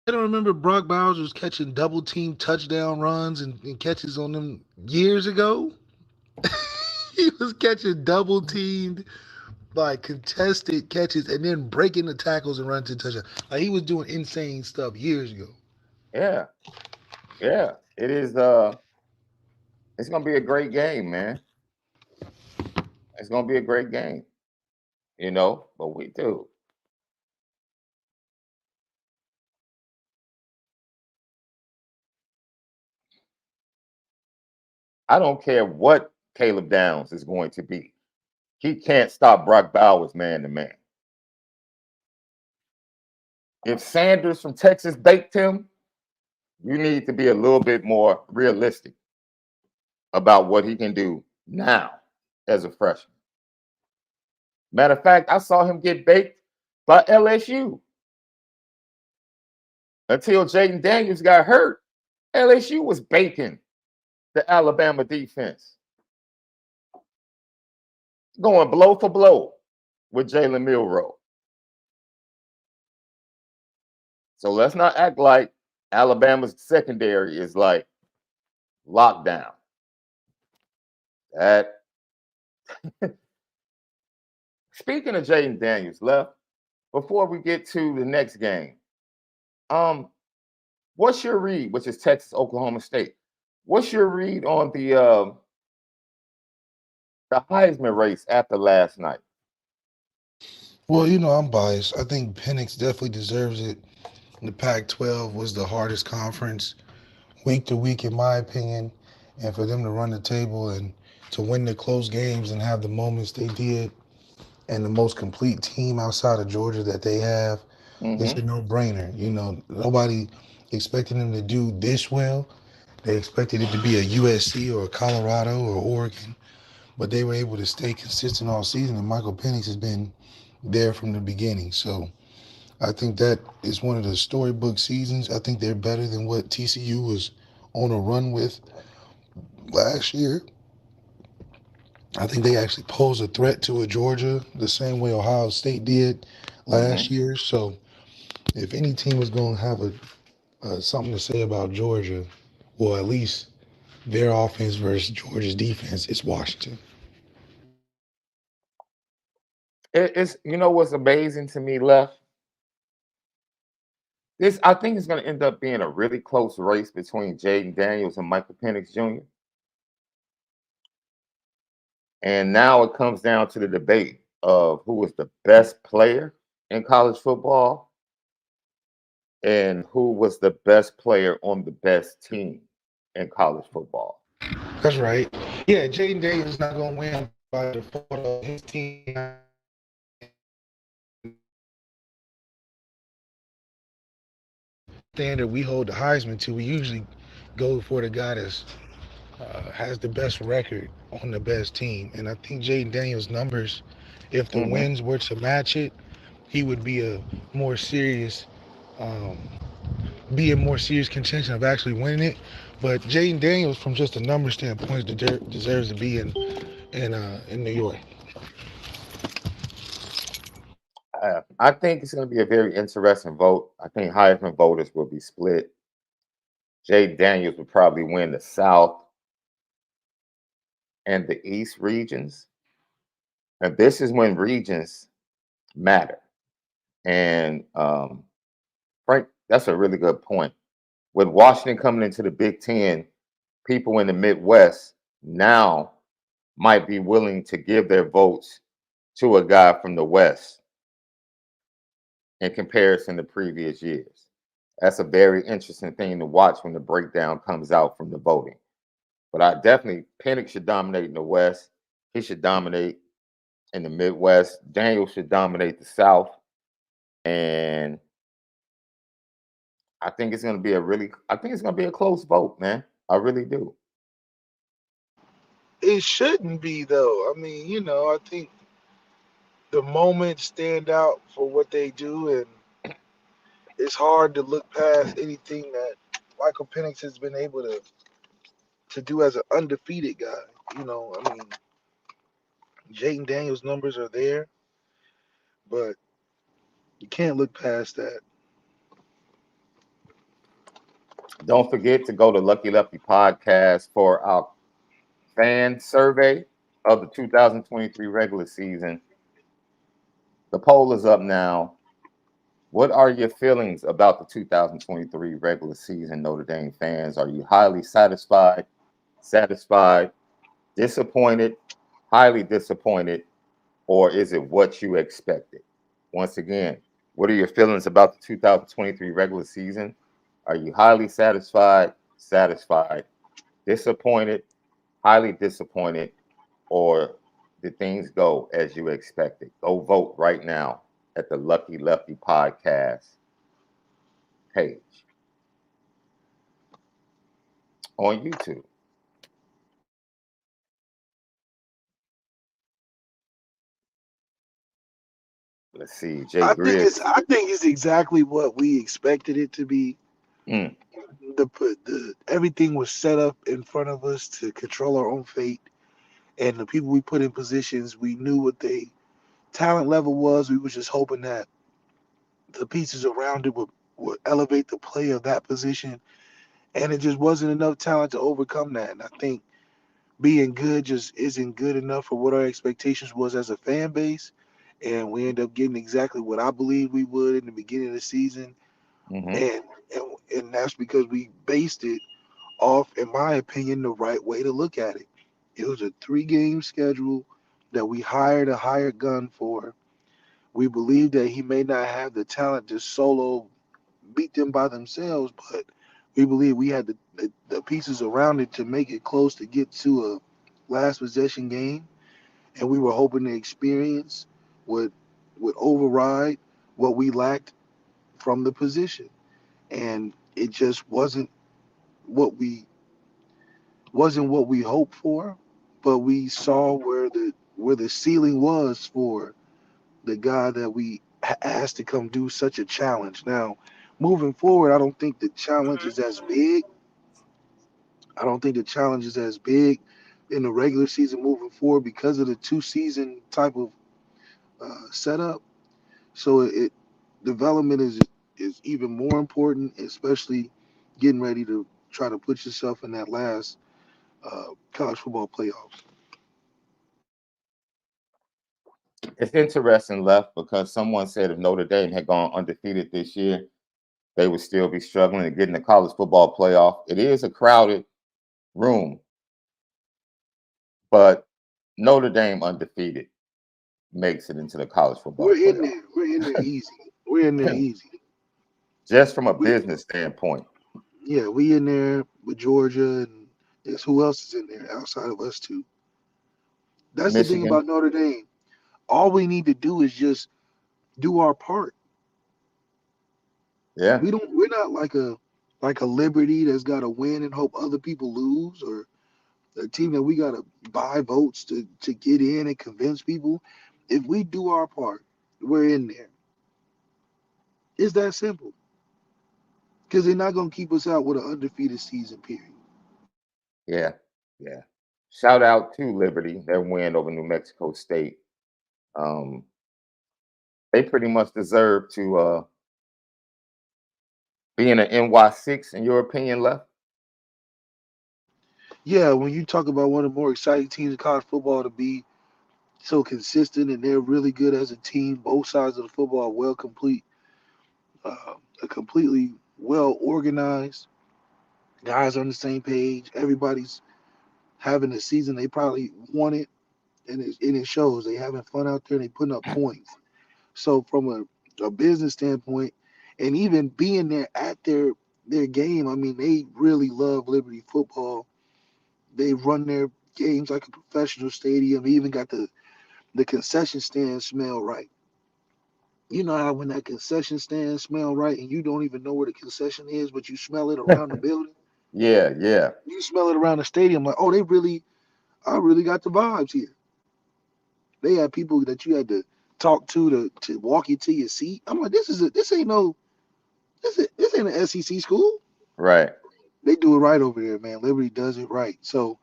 I don't remember Brock Bowers was catching double team touchdown runs and catches on them years ago. He was catching double teamed, like contested catches and then breaking the tackles and running to touchdown. Like he was doing insane stuff years ago. Yeah, yeah. It is it's gonna be a great game, man. It's gonna be a great game, but we do. I don't care what Caleb Downs is going to be. He can't stop Brock Bowers man to man. If Sanders from Texas baked him, you need to be a little bit more realistic about what he can do now as a freshman. Matter of fact, I saw him get baked by LSU until Jaden Daniels got hurt. LSU was baking the Alabama defense, going blow for blow with Jalen Milroe. So let's not act like Alabama's secondary is like lockdown. That Speaking of Jaden Daniels, left before we get to the next game, um, what's your read? Which is Texas, Oklahoma State. What's your read on the Heisman race after last night? Well, I'm biased. I think Penix definitely deserves it. The Pac-12 was the hardest conference week to week, in my opinion, and for them to run the table and to win the close games and have the moments they did, and the most complete team outside of Georgia that they have, it's Mm-hmm. a no-brainer. Nobody expected them to do this well. They expected it to be a USC or a Colorado or Oregon, but they were able to stay consistent all season, and Michael Penix has been there from the beginning. So I think that is one of the storybook seasons. I think they're better than what TCU was on a run with last year. I think they actually pose a threat to a Georgia the same way Ohio State did last Mm-hmm. year. So if any team is going to have something to say about Georgia, well, at least their offense versus Georgia's defense, it's Washington. It's what's amazing to me, left. This I think it's going to end up being a really close race between Jaden Daniels and Michael Penix Jr. And now it comes down to the debate of who was the best player in college football and who was the best player on the best team in college football. That's right. Yeah, Jaden Daniels is not going to win by default of his team. Standard we hold the Heisman to, we usually go for the guy that's has the best record on the best team. And I think Jaden Daniels' numbers, if the Mm-hmm. wins were to match it, he would more serious, um, be in more serious contention of actually winning it. But Jaden Daniels, from just a number standpoint, deserves to be in New York. I think it's going to be a very interesting vote. I think Heisman voters will be split. Jay Daniels will probably win the South and the East regions. And this is when regions matter. And Frank, that's a really good point. With Washington coming into the Big Ten, people in the Midwest now might be willing to give their votes to a guy from the West in comparison to previous years. That's a very interesting thing to watch when the breakdown comes out from the voting. But I definitely, Penix should dominate in the West. He should dominate in the Midwest. Daniel should dominate the South. And I think it's going to be a close vote, man. I really do. It shouldn't be though. I mean, I think the moments stand out for what they do, and it's hard to look past anything that Michael Penix has been able to do as an undefeated guy. I mean, Jaden Daniels' numbers are there, but You can't look past that. Don't forget to go to Lucky Lefty Podcast for our fan survey of the 2023 regular season. The poll is up now. What are your feelings about the 2023 regular season, Notre Dame fans? Are you highly satisfied, disappointed, highly disappointed, or is it what you expected? Once again, what are your feelings about the 2023 regular season? Are you highly satisfied, disappointed, highly disappointed, or did things go as you expected? Go vote right now at the Lucky Lefty Podcast page on YouTube. Let's see, Jay Griggs. I think it's exactly what we expected it to be. Mm, The everything was set up in front of us to control our own fate, and the people we put in positions, we knew what they talent level was. We were just hoping that the pieces around it would elevate the play of that position, and it just wasn't enough talent to overcome that. And I think being good just isn't good enough for what our expectations was as a fan base, and we end up getting exactly what I believed we would in the beginning of the season, hmm and and that's because we based it off, in my opinion, the right way to look at it. It was a 3-game schedule that we hired a hired gun for. We believe that he may not have the talent to solo beat them by themselves, but we believe we had the pieces around it to make it close to get to a last possession game, and we were hoping the experience would override what we lacked from the position, and it just what we wasn't what we hoped for, but we saw where the ceiling was for the guy that we asked to come do such a challenge. Now, moving forward, I don't think the challenge is as big. I don't think the challenge is as big in the regular season moving forward because of the 2-season type of setup. So it development is even more important, especially getting ready to try to put yourself in that last college football playoffs. It's interesting, Left, because someone said if Notre Dame had gone undefeated this year, they would still be struggling to get in the college football playoff. It is a crowded room, but Notre Dame undefeated makes it into the college football We're in playoff. there. We're in there easy. We're in there easy. Just from a We business standpoint. Yeah, we in there with Georgia, and there's who else is in there outside of us too. That's the thing Michigan, about Notre Dame. All we need to do is just do our part. yeah, We're not like a Liberty that's got to win and hope other people lose, or a team that we got to buy votes to get in and convince people. If we do our part, we're in there. It's that simple. Because they're not gonna keep us out with an undefeated season. Period. yeah, yeah. Shout out to Liberty, their win over New Mexico State. Um, they pretty much deserve to be in an NY6, in your opinion, Left? Yeah, when you talk about one of the more exciting teams in college football to be so consistent and they're really good as a team, both sides of the football are uh, completely well organized. Guys are on the same page. Everybody's having a season they probably wanted, and it shows. They having fun out there and they putting up points. So from a business standpoint, and even being there at their game, I mean, they really love Liberty football. They run their games like a professional stadium. They even got the concession stand smell right. You know how when that concession stand smell right and you don't even know where the concession is, but you smell it around the building. Yeah, yeah, You smell it around the stadium, like, oh, I really got the vibes here. They had people that you had to talk to walk you to your seat. I'm like, this ain't no this ain't an SEC school. right. They do it right over there, man. Liberty does it right. So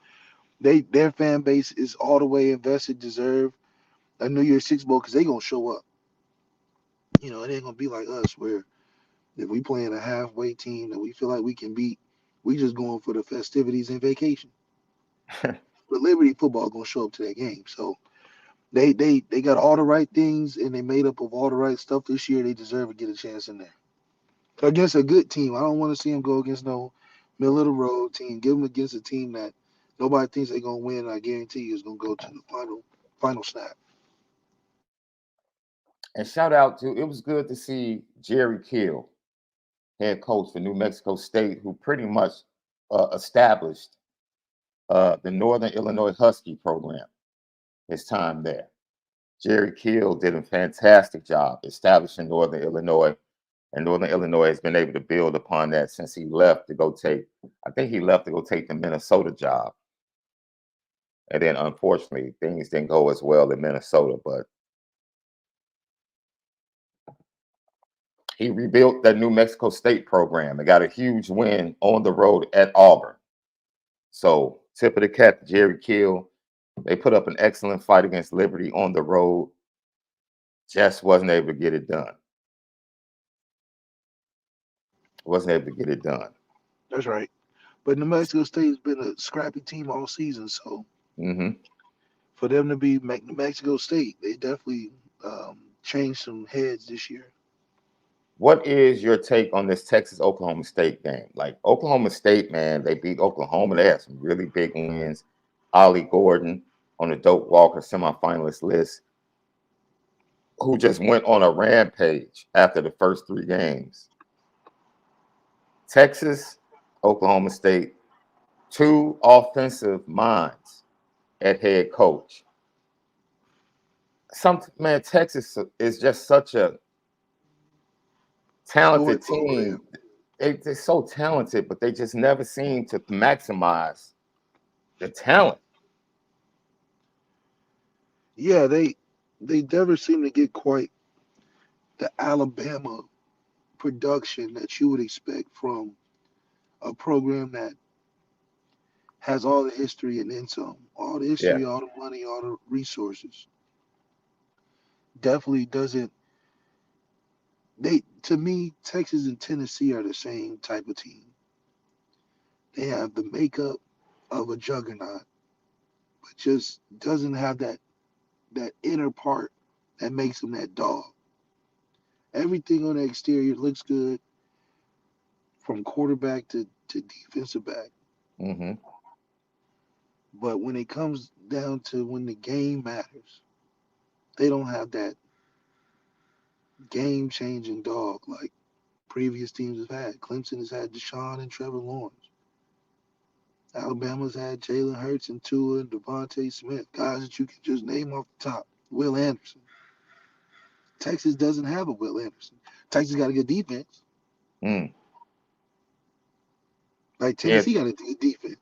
their fan base is all the way invested, deserve a New Year's Six bowl because they gonna show up. It ain't gonna be like us where if we playing a halfway team that we feel like we can beat, we just going for the festivities and vacation. But Liberty football gonna show up to that game. So they got all the right things and they made up of all the right stuff this year. They deserve to get a chance in there against a good team. I don't want to see them go against no middle of the road team. Give them against a team that nobody thinks they're gonna win. I guarantee you, is gonna go to the final snap. And shout out to, it was good to see Jerry Kill, head coach for New Mexico State, who pretty much established the Northern Illinois Husky program his time there. Jerry Kill did a fantastic job establishing Northern Illinois, and Northern Illinois has been able to build upon that since he left to go take, I think he left to go take the Minnesota job. And then unfortunately, things didn't go as well in Minnesota, but he rebuilt that New Mexico State program and got a huge win on the road at Auburn. So tip of the cap to Jerry Kill. They put up an excellent fight against Liberty on the road. Just wasn't able to get it done. Wasn't able to get it done. That's right. But New Mexico State has been a scrappy team all season. So for them to be New Mexico State, they definitely changed some heads this year. What is your take on this Texas-Oklahoma State game? Like Oklahoma State, man, they beat Oklahoma. They had some really big wins. Ollie Gordon on the Doak Walker semifinalist list, who just went on a rampage after the first 3 games. Texas, Oklahoma State, 2 offensive minds at head coach. Texas is just such a talented team. They're so talented, but they just never seem to maximize the talent. Yeah, they never seem to get quite the Alabama production that you would expect from a program that has all the history and then some, all the history, all the money, all the resources. Definitely doesn't. To me, Texas and Tennessee are the same type of team. They have the makeup of a juggernaut, but just doesn't have that inner part that makes them that dog. Everything on the exterior looks good, from quarterback to defensive back. But when it comes down to when the game matters, they don't have that game-changing dog like previous teams have had. Clemson has had Deshaun and Trevor Lawrence. Alabama's had Jalen Hurts and Tua and Devontae Smith, guys that you can just name off the top. Will Anderson. Texas doesn't have a Will Anderson. Texas got a good defense. Like Tennessee got a good defense.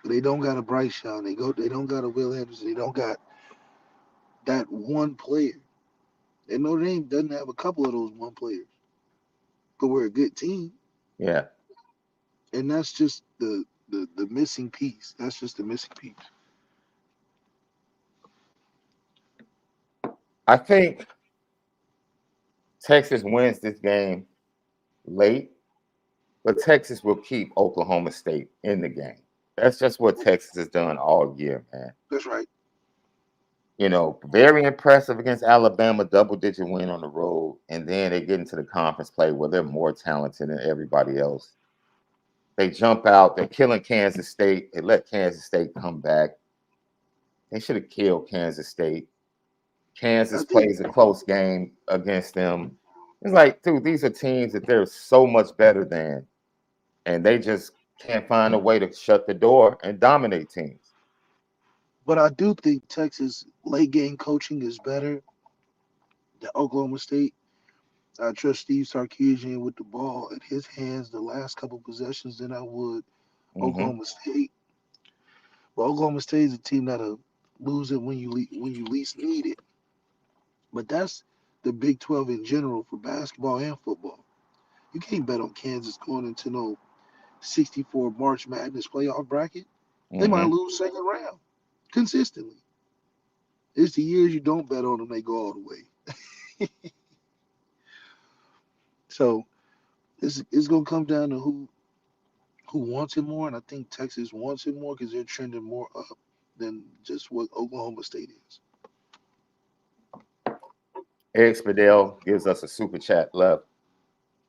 But they don't got a Bryce Shawn. They don't got a Will Anderson. They don't got that one player. And Notre Dame doesn't have a couple of those one players. But we're a good team. Yeah. And that's just the missing piece. That's just the missing piece. I think Texas wins this game late, but Texas will keep Oklahoma State in the game. That's just what Texas has done all year, man. That's right. Very impressive against Alabama, double-digit win on the road, and then they get into the conference play where they're more talented than everybody else. They jump out. They're killing Kansas State. They let Kansas State come back. They should have killed Kansas State. Kansas plays a close game against them. It's like, dude, these are teams that they're so much better than, and they just can't find a way to shut the door and dominate teams. But I do think Texas late game coaching is better than Oklahoma State. I trust Steve Sarkisian with the ball in his hands the last couple possessions than I would Oklahoma State. But Oklahoma State is a team that'll lose it when you least need it. But that's the Big 12 in general for basketball and football. You can't bet on Kansas going into no 64 March Madness playoff bracket. They might lose second round consistently. It's the years you don't bet on them, they go all the way. So it's gonna come down to who wants it more, and I think Texas wants it more because they're trending more up than just what Oklahoma State is. Eric Spadell gives us a super chat left.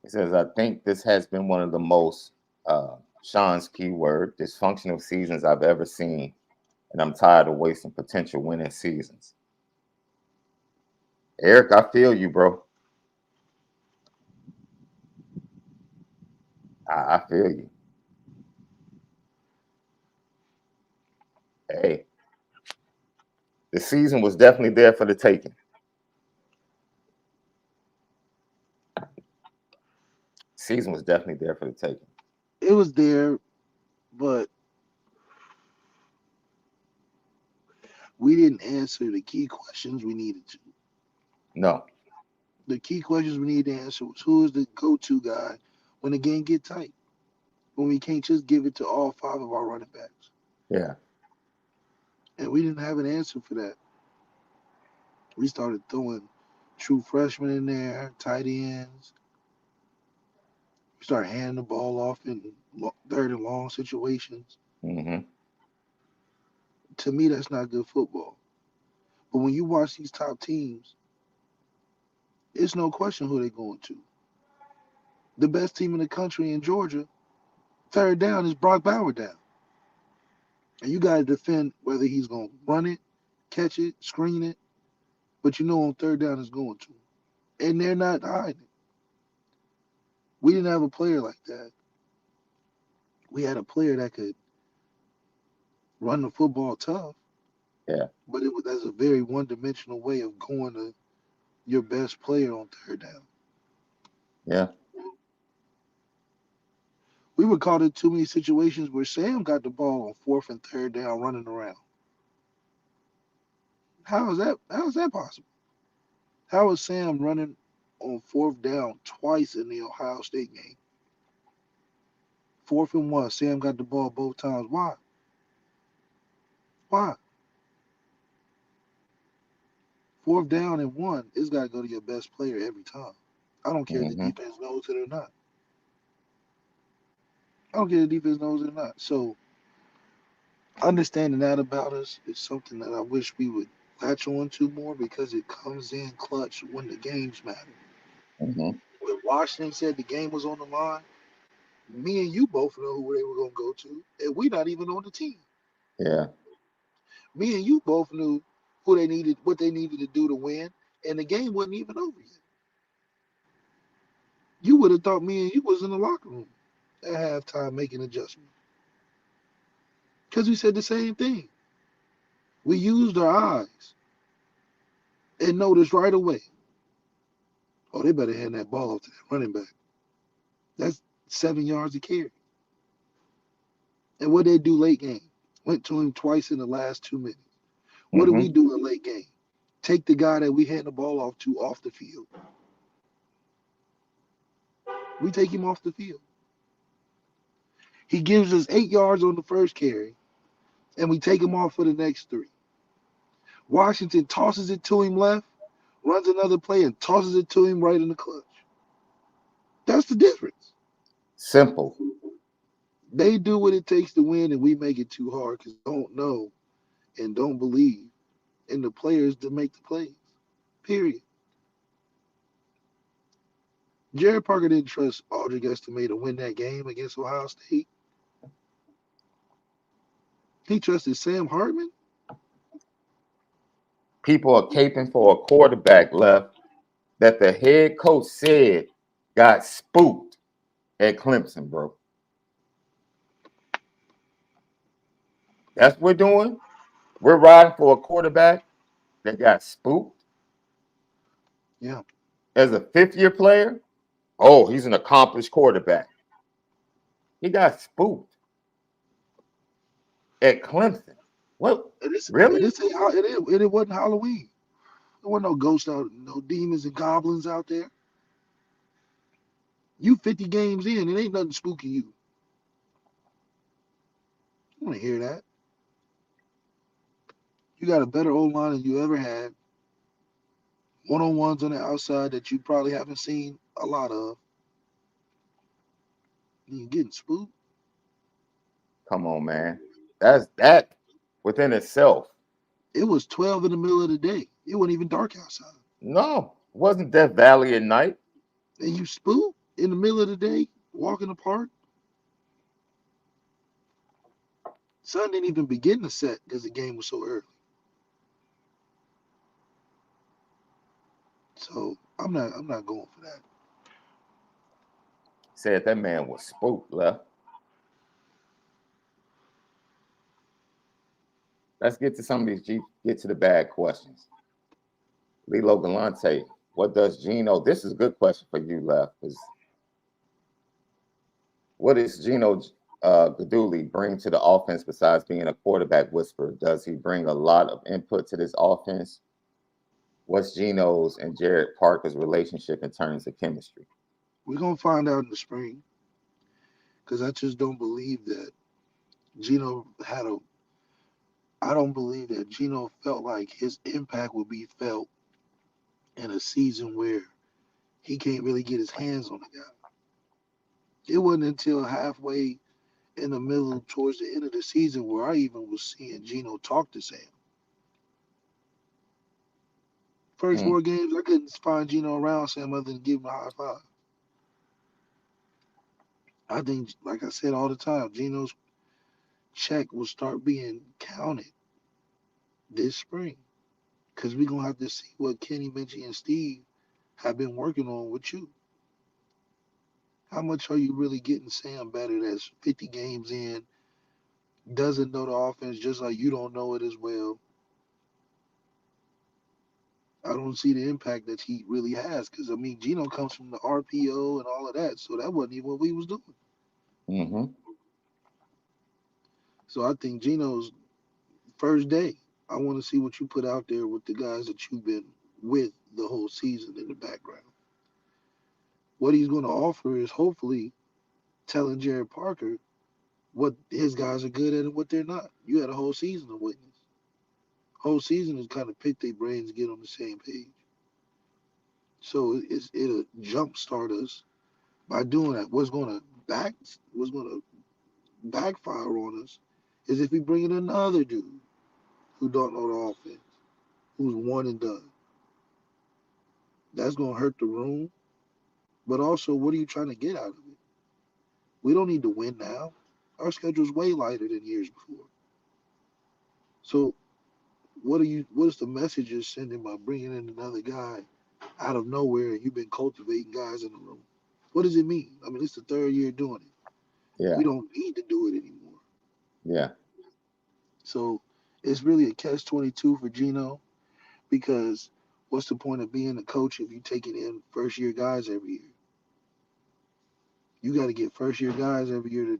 He says, I think this has been one of the most, Sean's keyword, dysfunctional seasons I've ever seen, and I'm tired of wasting potential winning seasons. Eric, I feel you, bro. I feel you. Hey, the season was definitely there for the taking. Season was definitely there for the taking. It was there, but we didn't answer the key questions we needed to. No. The key questions we needed to answer was who is the go-to guy when the game get tight, when we can't just give it to all five of our running backs. Yeah. And we didn't have an answer for that. We started throwing true freshmen in there, tight ends. We started handing the ball off in third and long situations. Mm-hmm. To me, that's not good football. But when you watch these top teams, it's no question who they're going to. The best team in the country in Georgia, third down is Brock Bauer down. And you got to defend whether he's going to run it, catch it, screen it. But you know on third down it's going to. And they're not hiding it. We didn't have a player like that. We had a player that could run the football tough, Yeah. but that's a very one-dimensional way of going to your best player on third down. Yeah. We were caught in too many situations where Sam got the ball on fourth and third down running around. How is that? How is that possible? How is Sam running on fourth down twice in the Ohio State game? Fourth and one, Sam got the ball both times. Why? Why? Fourth down and one, it's got to go to your best player every time. I don't care if the Mm-hmm. defense knows it or not. I don't care if the defense knows it or not. So understanding that about us is something that I wish we would latch on to more because it comes in clutch when the games matter. Mm-hmm. When Washington said the game was on the line, me and you both know who they were going to go to, and we're not even on the team. Yeah. Me and you both knew who they needed, what they needed to do to win, and the game wasn't even over yet. You would have thought me and you was in the locker room at halftime making adjustments because we said the same thing. We used our eyes and noticed right away. Oh, they better hand that ball off to that running back. That's 7 yards of carry. And what they do late game? Went to him twice in the last 2 minutes. What do Mm-hmm. we do in late game? Take the guy that we hand the ball off to off the field. We take him off the field. He gives us 8 yards on the first carry, and we take him off for the next three. Washington tosses it to him left, runs another play, and tosses it to him right in the clutch. That's the difference. Simple. They do what it takes to win, and we make it too hard because they don't know and don't believe in the players to make the plays. Period. Jared Parker didn't trust Audric Estime to win that game against Ohio State. He trusted Sam Hartman. People are caping for a quarterback left that the head coach said got spooked at Clemson, bro. That's what we're doing. We're riding for a quarterback that got spooked Yeah, as a fifth-year player. Oh, he's an accomplished quarterback. He got spooked at Clemson. What? and it's and Really? it's it wasn't Halloween. There wasn't no ghosts out, no demons and goblins out there. You 50 games in, it ain't nothing spooky you. I want to hear that. You got a better O line than you ever had. one-on-ones on the outside that you probably haven't seen a lot of. You getting spooked. Come on, man. That's that within itself. It was 12 in the middle of the day. It wasn't even dark outside. No, wasn't Death Valley at night? And you spooked in the middle of the day, walking the park. Sun didn't even begin to set because the game was so early. So I'm not going for that. Said that man was spooked, left. Let's get to some of these get to the bad questions. Lilo Galante, what does Gino? This is a good question for you, left. What does Gino Gaduli bring to the offense besides being a quarterback whisperer? Does he bring a lot of input to this offense? What's Gino's and Jared Parker's relationship in terms of chemistry? We're gonna find out in the spring because I just don't believe that Gino had a. I don't believe that Gino felt like his impact would be felt in a season where he can't really get his hands on the guy. It wasn't until halfway in the middle, towards the end of the season, where I even was seeing Gino talk to Sam. First Mm, 4 games, I couldn't find Gino around Sam other than give him a high five. I think, like I said all the time, Gino's check will start being counted this spring because we're gonna have to see what Kenny, Benji, and Steve have been working on with you. How much are you really getting Sam better that's 50 games in, doesn't know the offense just like you don't know it as well? I don't see the impact that he really has because, I mean, Gino comes from the RPO and all of that, so that wasn't even what we was doing. mm-hmm. So I think Gino's first day, I want to see what you put out there with the guys that you've been with the whole season in the background. What he's going to offer is hopefully telling Jared Parker what his guys are good at and what they're not. You had a whole season to witness. Whole season is kind of pick their brains, get on the same page. So it'll jumpstart us by doing that. What's going to backfire on us is if we bring in another dude who don't know the offense, who's one and done. That's going to hurt the room. But also, what are you trying to get out of it? We don't need to win now. Our schedule's way lighter than years before. So what is the message you're sending by bringing in another guy out of nowhere and you've been cultivating guys in the room? What does it mean? I mean, it's the third year doing it. Yeah, We don't need to do it anymore. yeah, So it's really a catch-22 for Gino because what's the point of being a coach if you're taking in first-year guys every year? You got to get first-year guys every year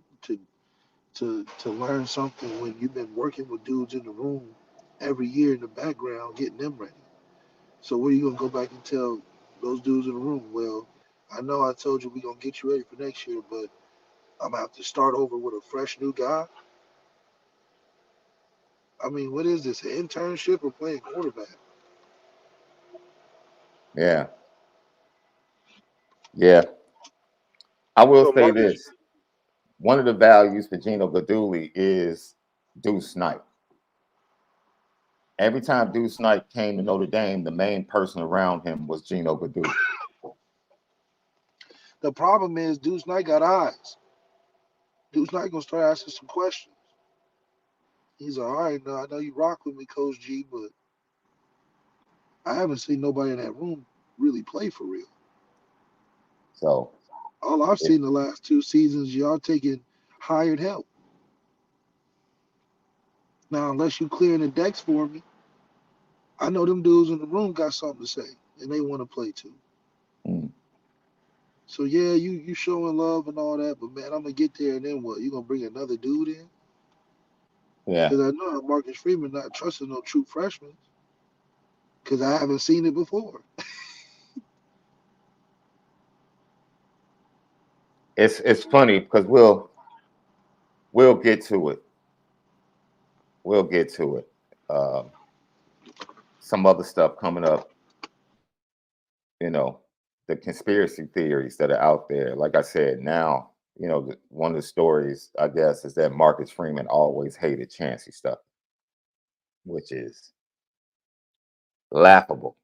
to learn something when you've been working with dudes in the room every year in the background, getting them ready. So what are you gonna go back and tell those dudes in the room? Well, I know I told you we're gonna get you ready for next year, but I'm gonna have to start over with a fresh new guy. I mean, what is this? An internship or playing quarterback? yeah, yeah. I will So say Marcus, this. One of the values for Gino Gaduli is Deuce Knight. Every time Deuce Knight came to Notre Dame, the main person around him was Gino Gaduli. the problem is Deuce Knight got eyes. Deuce Knight gonna start asking some questions. He's like, all right, now I know you rock with me, Coach G, but I haven't seen nobody in that room really play for real. So All I've it, seen the last 2 seasons, y'all taking hired help. Now, unless you clearing the decks for me, I know them dudes in the room got something to say, and they want to play too. mm, So yeah, you showing love and all that, but man, I'm gonna get there, and then what? You gonna bring another dude in? yeah, Because I know Marcus Freeman not trusting no true freshmen, because I haven't seen it before. it's funny because we'll get to it. We'll get to it. Some other stuff coming up you know, the conspiracy theories that are out there. Like I said, now, one of the stories, I guess, is that Marcus Freeman always hated Chancey stuff, which is laughable.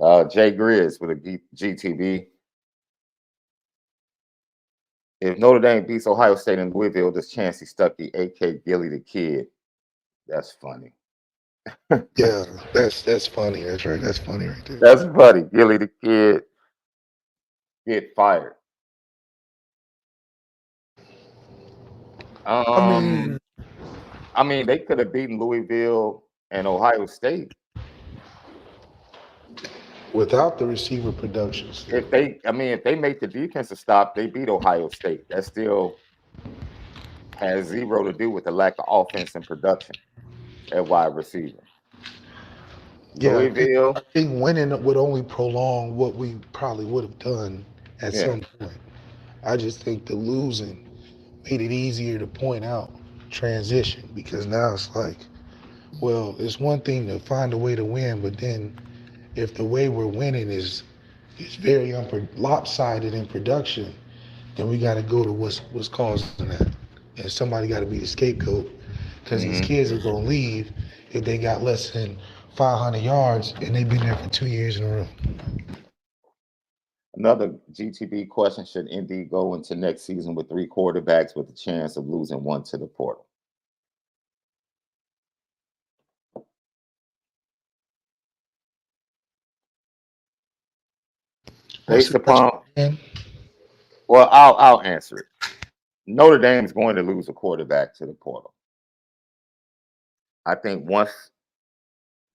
Jay Grizz with a GTB. If Notre Dame beats Ohio State in Louisville, does Chancey Stuckey, AK Gilly the Kid? That's funny. Yeah, that's funny. That's right. That's funny right there. That's funny. Gilly the Kid get fired. I mean, I mean, they could have beaten Louisville and Ohio State without the receiver production still. if they make the defensive stop, they beat Ohio State. That still has zero to do with the lack of offense and production at wide receiver. Yeah, I Louisville, think winning would only prolong what we probably would have done at yeah. some point. I just think the losing made it easier to point out transition because now it's like, well, it's one thing to find a way to win, but then if the way we're winning is very lopsided in production, then we got to go to what's causing that, and somebody got to be the scapegoat because these hmm kids are gonna leave if they got less than 500 yards and they've been there for 2 years in a row. Another GTB question: should Indy go into next season with 3 quarterbacks with a chance of losing one to the portal? What's Based the question upon, again? well, I'll answer it. Notre Dame is going to lose a quarterback to the portal. I think once,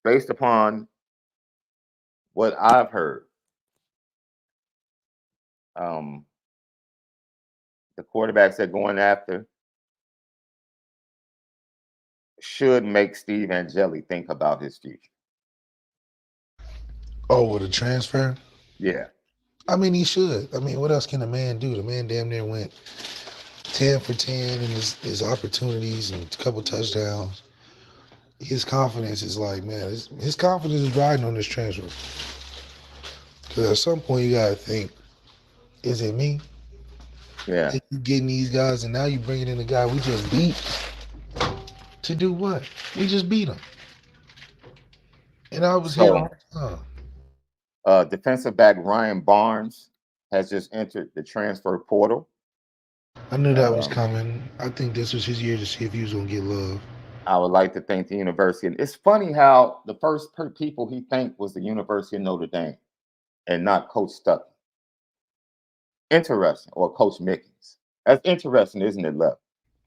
based upon what I've heard, um, the quarterbacks they're going after should make Steve Angeli think about his future. Oh, with a transfer? Yeah. I mean, he should. I mean, what else can the man do? The man damn near went 10 for 10 in his opportunities and a couple touchdowns. His confidence is like, man, his confidence is riding on this transfer. Because at some point, you got to think, is it me? Yeah. That you getting these guys, and now you bringing in a guy we just beat to do what? We just beat him. And I was here So, all the time. defensive back Ryan Barnes has just entered the transfer portal. I knew that was Um, coming. I think this was his year to see if he was going to get love. I would like to thank the university. And it's funny how the first people he thanked was the University of Notre Dame and not Coach Stuckey. Interesting, or Coach Mickens. That's interesting, isn't it, Left?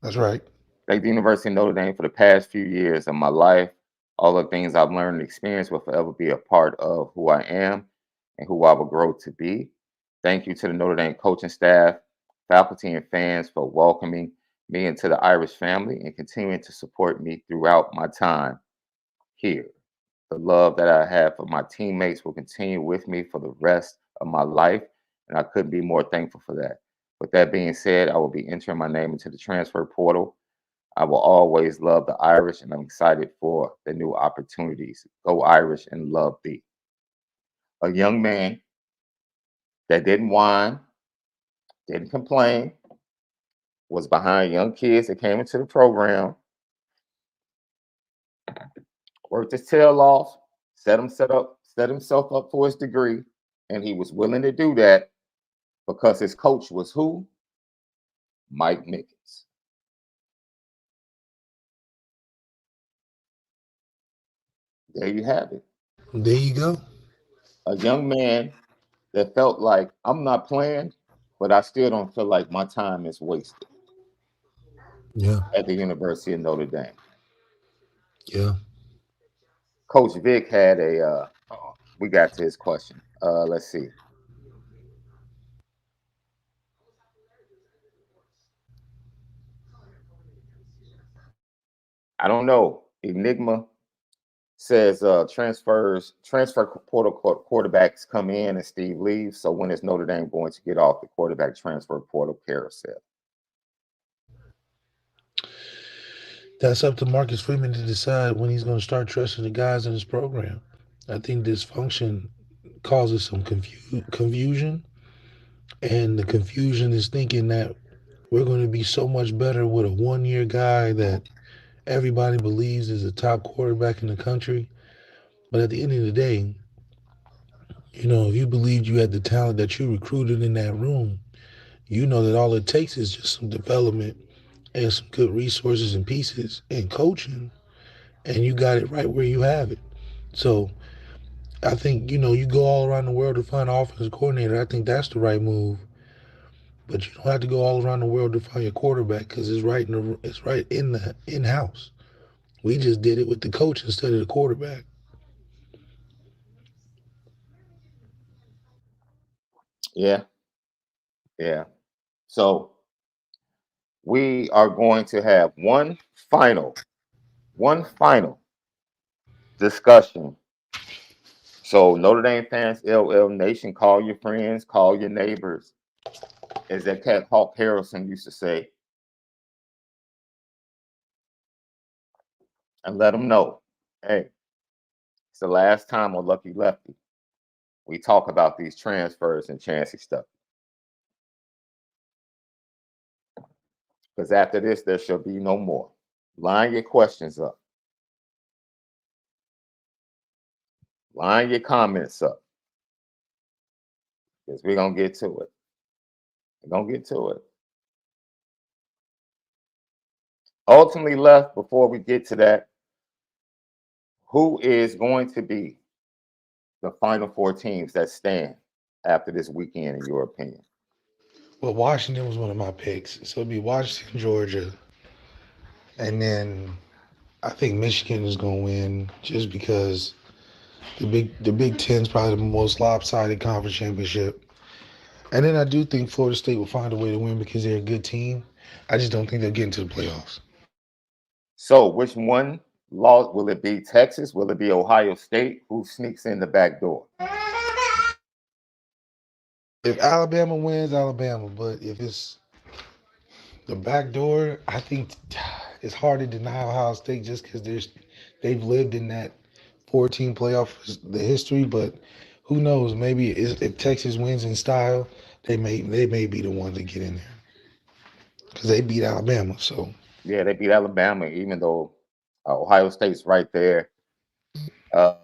That's right. Thank the University of Notre Dame for the past few years of my life. All the things I've learned and experienced will forever be a part of who I am and who I will grow to be. Thank you to the Notre Dame coaching staff, faculty, and fans for welcoming me into the Irish family and continuing to support me throughout my time here. The love that I have for my teammates will continue with me for the rest of my life, and I couldn't be more thankful for that. With that being said, I will be entering my name into the transfer portal. I will always love the Irish, and I'm excited for the new opportunities. Go Irish and love thee. A young man that didn't whine, didn't complain, was behind young kids that came into the program, worked his tail off, set himself up for his degree, and he was willing to do that because his coach was who? Mike Mickens. There you have it. There you go. A young man that felt like I'm not playing, but I still don't feel like my time is wasted Yeah. at the University of Notre Dame. Yeah. Coach Vic had we got to his question. Let's see. I don't know. Enigma says transfer portal quarterbacks come in and Steve leaves. So when is Notre Dame going to get off the quarterback transfer portal carousel? That's up to Marcus Freeman to decide when he's going to start trusting the guys in his program. I think dysfunction causes some confusion, and the confusion is thinking that we're going to be so much better with a 1 year guy that everybody believes is a top quarterback in the country. But at the end of the day, if you believed you had the talent that you recruited in that room, you know that all it takes is just some development and some good resources and pieces and coaching, and you got it right where you have it. So I think, you go all around the world to find an offensive coordinator. I think that's the right move. But you don't have to go all around the world to find your quarterback because it's right in the in house. We just did it with the coach instead of the quarterback. Yeah, yeah. So we are going to have one final discussion. So Notre Dame fans, LL Nation, call your friends, call your neighbors, as that cat Hawk Harrelson used to say, and let them know, hey, it's the last time on Lucky Lefty we talk about these transfers and chancy stuff. Because after this, there shall be no more. Line your questions up. Line your comments up. Because we're going to get to it. We're going to get to it. Ultimately left, before we get to that, who is going to be the final four teams that stand after this weekend, in your opinion? Well, Washington was one of my picks. So it'd be Washington, Georgia. And then I think Michigan is going to win just because the Big Ten is probably the most lopsided conference championship. And then I do think Florida State will find a way to win because they're a good team. I just don't think they'll get into the playoffs. So which one loss will it be? Texas? Will it be Ohio State? Who sneaks in the back door? If Alabama wins, Alabama. But if it's the back door, I think it's hard to deny Ohio State just because they've lived in that 14 playoff the history. But who knows? Maybe if Texas wins in style, they may be the ones that get in there because they beat Alabama. So Yeah, they beat Alabama, even though Ohio State's right there. Uh,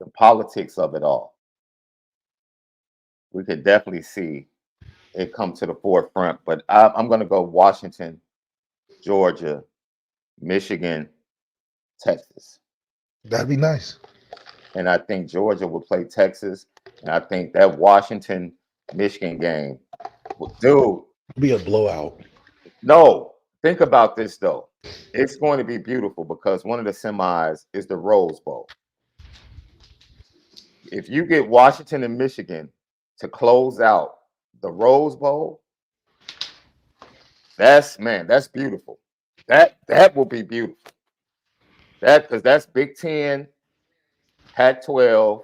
the politics of it all, we could definitely see it come to the forefront. But I'm going to go Washington, Georgia, Michigan, Texas. that'd be nice. And I think Georgia will play Texas. And I think that Washington Michigan game, dude, It'd be a blowout. no, think about this though. It's going to be beautiful because one of the semis is the Rose Bowl. If you get Washington and Michigan to close out the Rose Bowl, that's beautiful. That will be beautiful. Because that's Big Ten, Pac-12.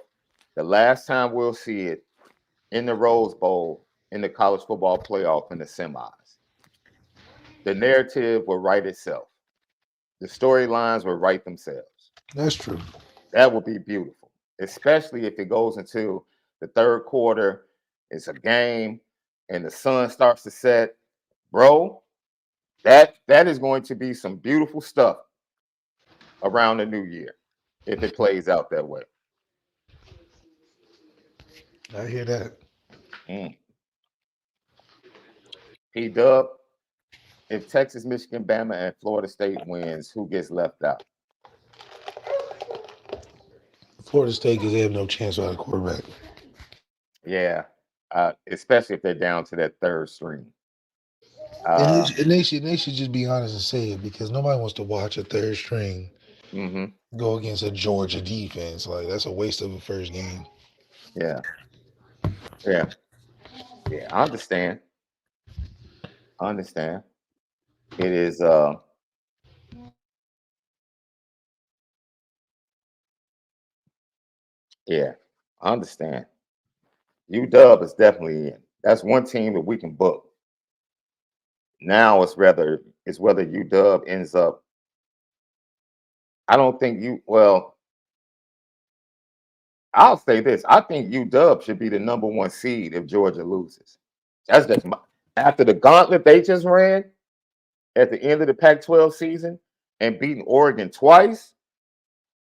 The last time we'll see it in the Rose Bowl in the college football playoff in the semis. The narrative will write itself. The storylines will write themselves. That's true. That would be beautiful, especially if it goes into the third quarter. It's a game, and the sun starts to set, bro. That is going to be some beautiful stuff around the new year if it plays out that way. I hear that. Mm. P Dub, if Texas, Michigan, Bama, and Florida State wins, who gets left out? Florida State because they have no chance without a quarterback. Yeah, especially if they're down to that third string. And Uh, they should just be honest and say it because nobody wants to watch a third string hmm go against a Georgia defense. Like that's a waste of a first game. Yeah, yeah, yeah. I understand. I understand. It is. Yeah, I understand. UW is definitely in. That's one team that we can book. Now it's whether UW ends up. I don't think you. Well, I'll say this. I think UW should be the number one seed if Georgia loses. That's just my, after the gauntlet they just ran at the end of the Pac-12 season and beating Oregon twice.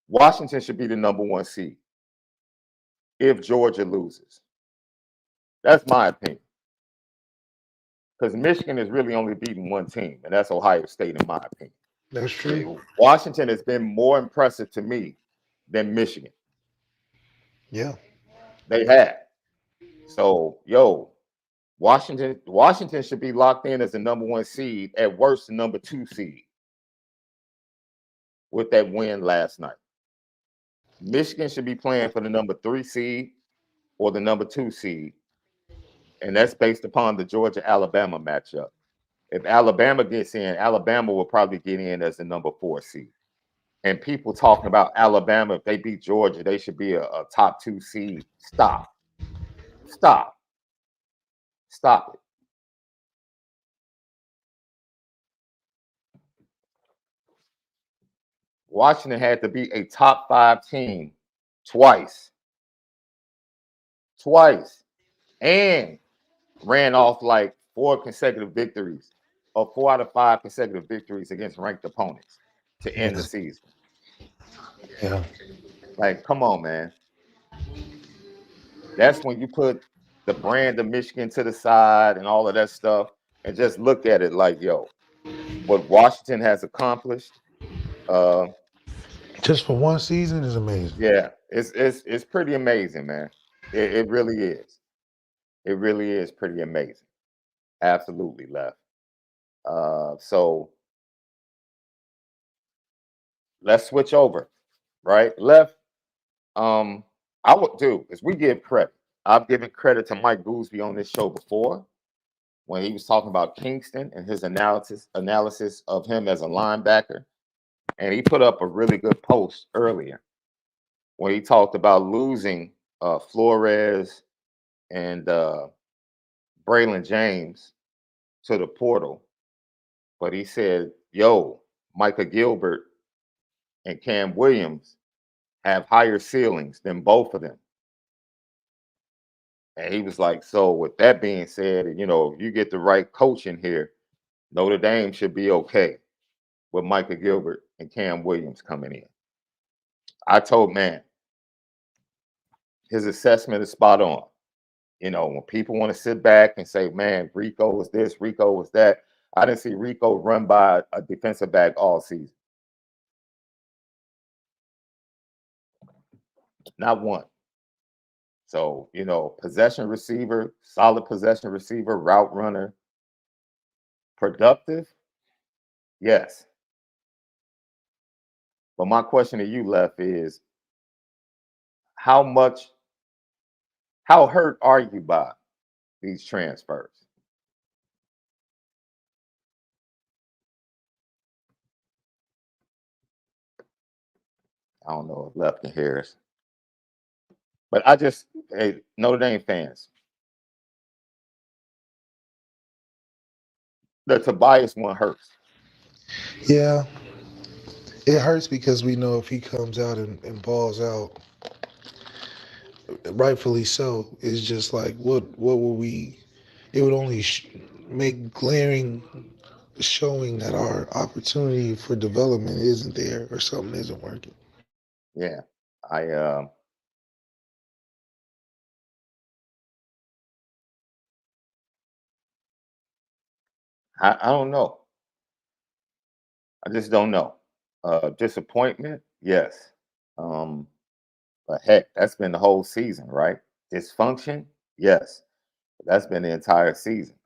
Washington should be the number one seed if Georgia loses. That's my opinion. Because Michigan is really only beating one team, and that's Ohio State, in my opinion. That's true. Washington has been more impressive to me than Michigan. Yeah. They have. So, Washington should be locked in as the number one seed, at worst the number two seed with that win last night. Michigan should be playing for the number three seed or the number two seed, and that's based upon the Georgia-Alabama matchup. If Alabama gets in, Alabama will probably get in as the number four seed. And people talking about Alabama, if they beat Georgia, they should be a top two seed. Stop. Stop. Stop it. Washington had to be a top five team twice. Twice. And ran off like four consecutive victories or 4 out of 5 consecutive victories against ranked opponents to end the season. Yeah. Like, come on, man. That's when you put the brand of Michigan to the side and all of that stuff and just look at it like, yo, what Washington has accomplished, Just for one season is amazing. yeah, it's pretty amazing, man. It really is. It really is pretty amazing. Absolutely, Left. So let's switch over, right? Left. I would do is we give credit. I've given credit to Mike Gooseby on this show before when he was talking about Kingston and his analysis of him as a linebacker, and he put up a really good post earlier when he talked about losing Flores and Braylon James to the portal, but he said, "Yo, Micah Gilbert and Cam Williams have higher ceilings than both of them." And he was like, "So with that being said, if you get the right coach in here, Notre Dame should be okay with Micah Gilbert and Cam Williams coming in." I told man, his assessment is spot on. When people want to sit back and say, man, Rico was this, Rico was that, I didn't see Rico run by a defensive back all season. Not one. So, possession receiver, solid possession receiver, route runner, productive, yes. But my question to you, Left, is how hurt are you by these transfers? I don't know if Left can hear us. But hey, Notre Dame fans, the Tobias one hurts. Yeah. It hurts because we know if he comes out and balls out, rightfully so, it's just like what will we? It would only make glaring showing that our opportunity for development isn't there or something isn't working. Yeah, I I don't know. I just don't know. Disappointment, yes. Um, but heck, that's been the whole season, right? Dysfunction, yes. That's been the entire season.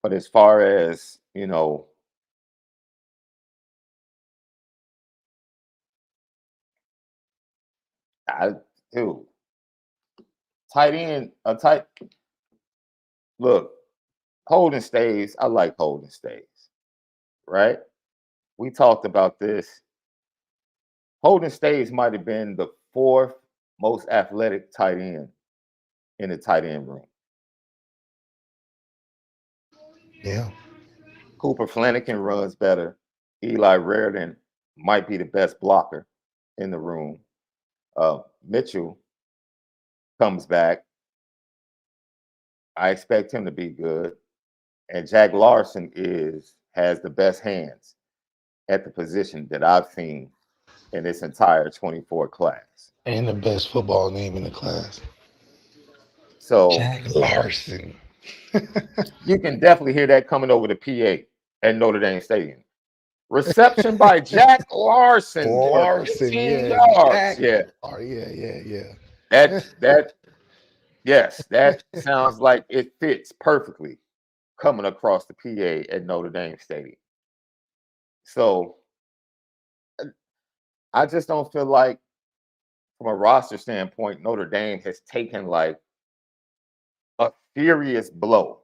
But as far as, I dude, tight end, a tight look, Holden Stays, I like Holden Stays, right? We talked about this. Holden Stays might have been the fourth most athletic tight end in the tight end room. Yeah. Cooper Flanagan runs better. Eli Raridon might be the best blocker. in the room. Mitchell comes back. I expect him to be good. And Jack Larson has the best hands at the position that I've seen in this entire 24 class. And the best football name in the class. So Jack Larson. you can definitely hear that coming over the PA at Notre Dame Stadium. Reception by Jack Larson for Larson, 15 yeah. yards. Jack. Yeah. Oh, yeah. That sounds like it fits perfectly coming across the PA at Notre Dame Stadium. So I just don't feel like, from a roster standpoint, Notre Dame has taken like a furious blow.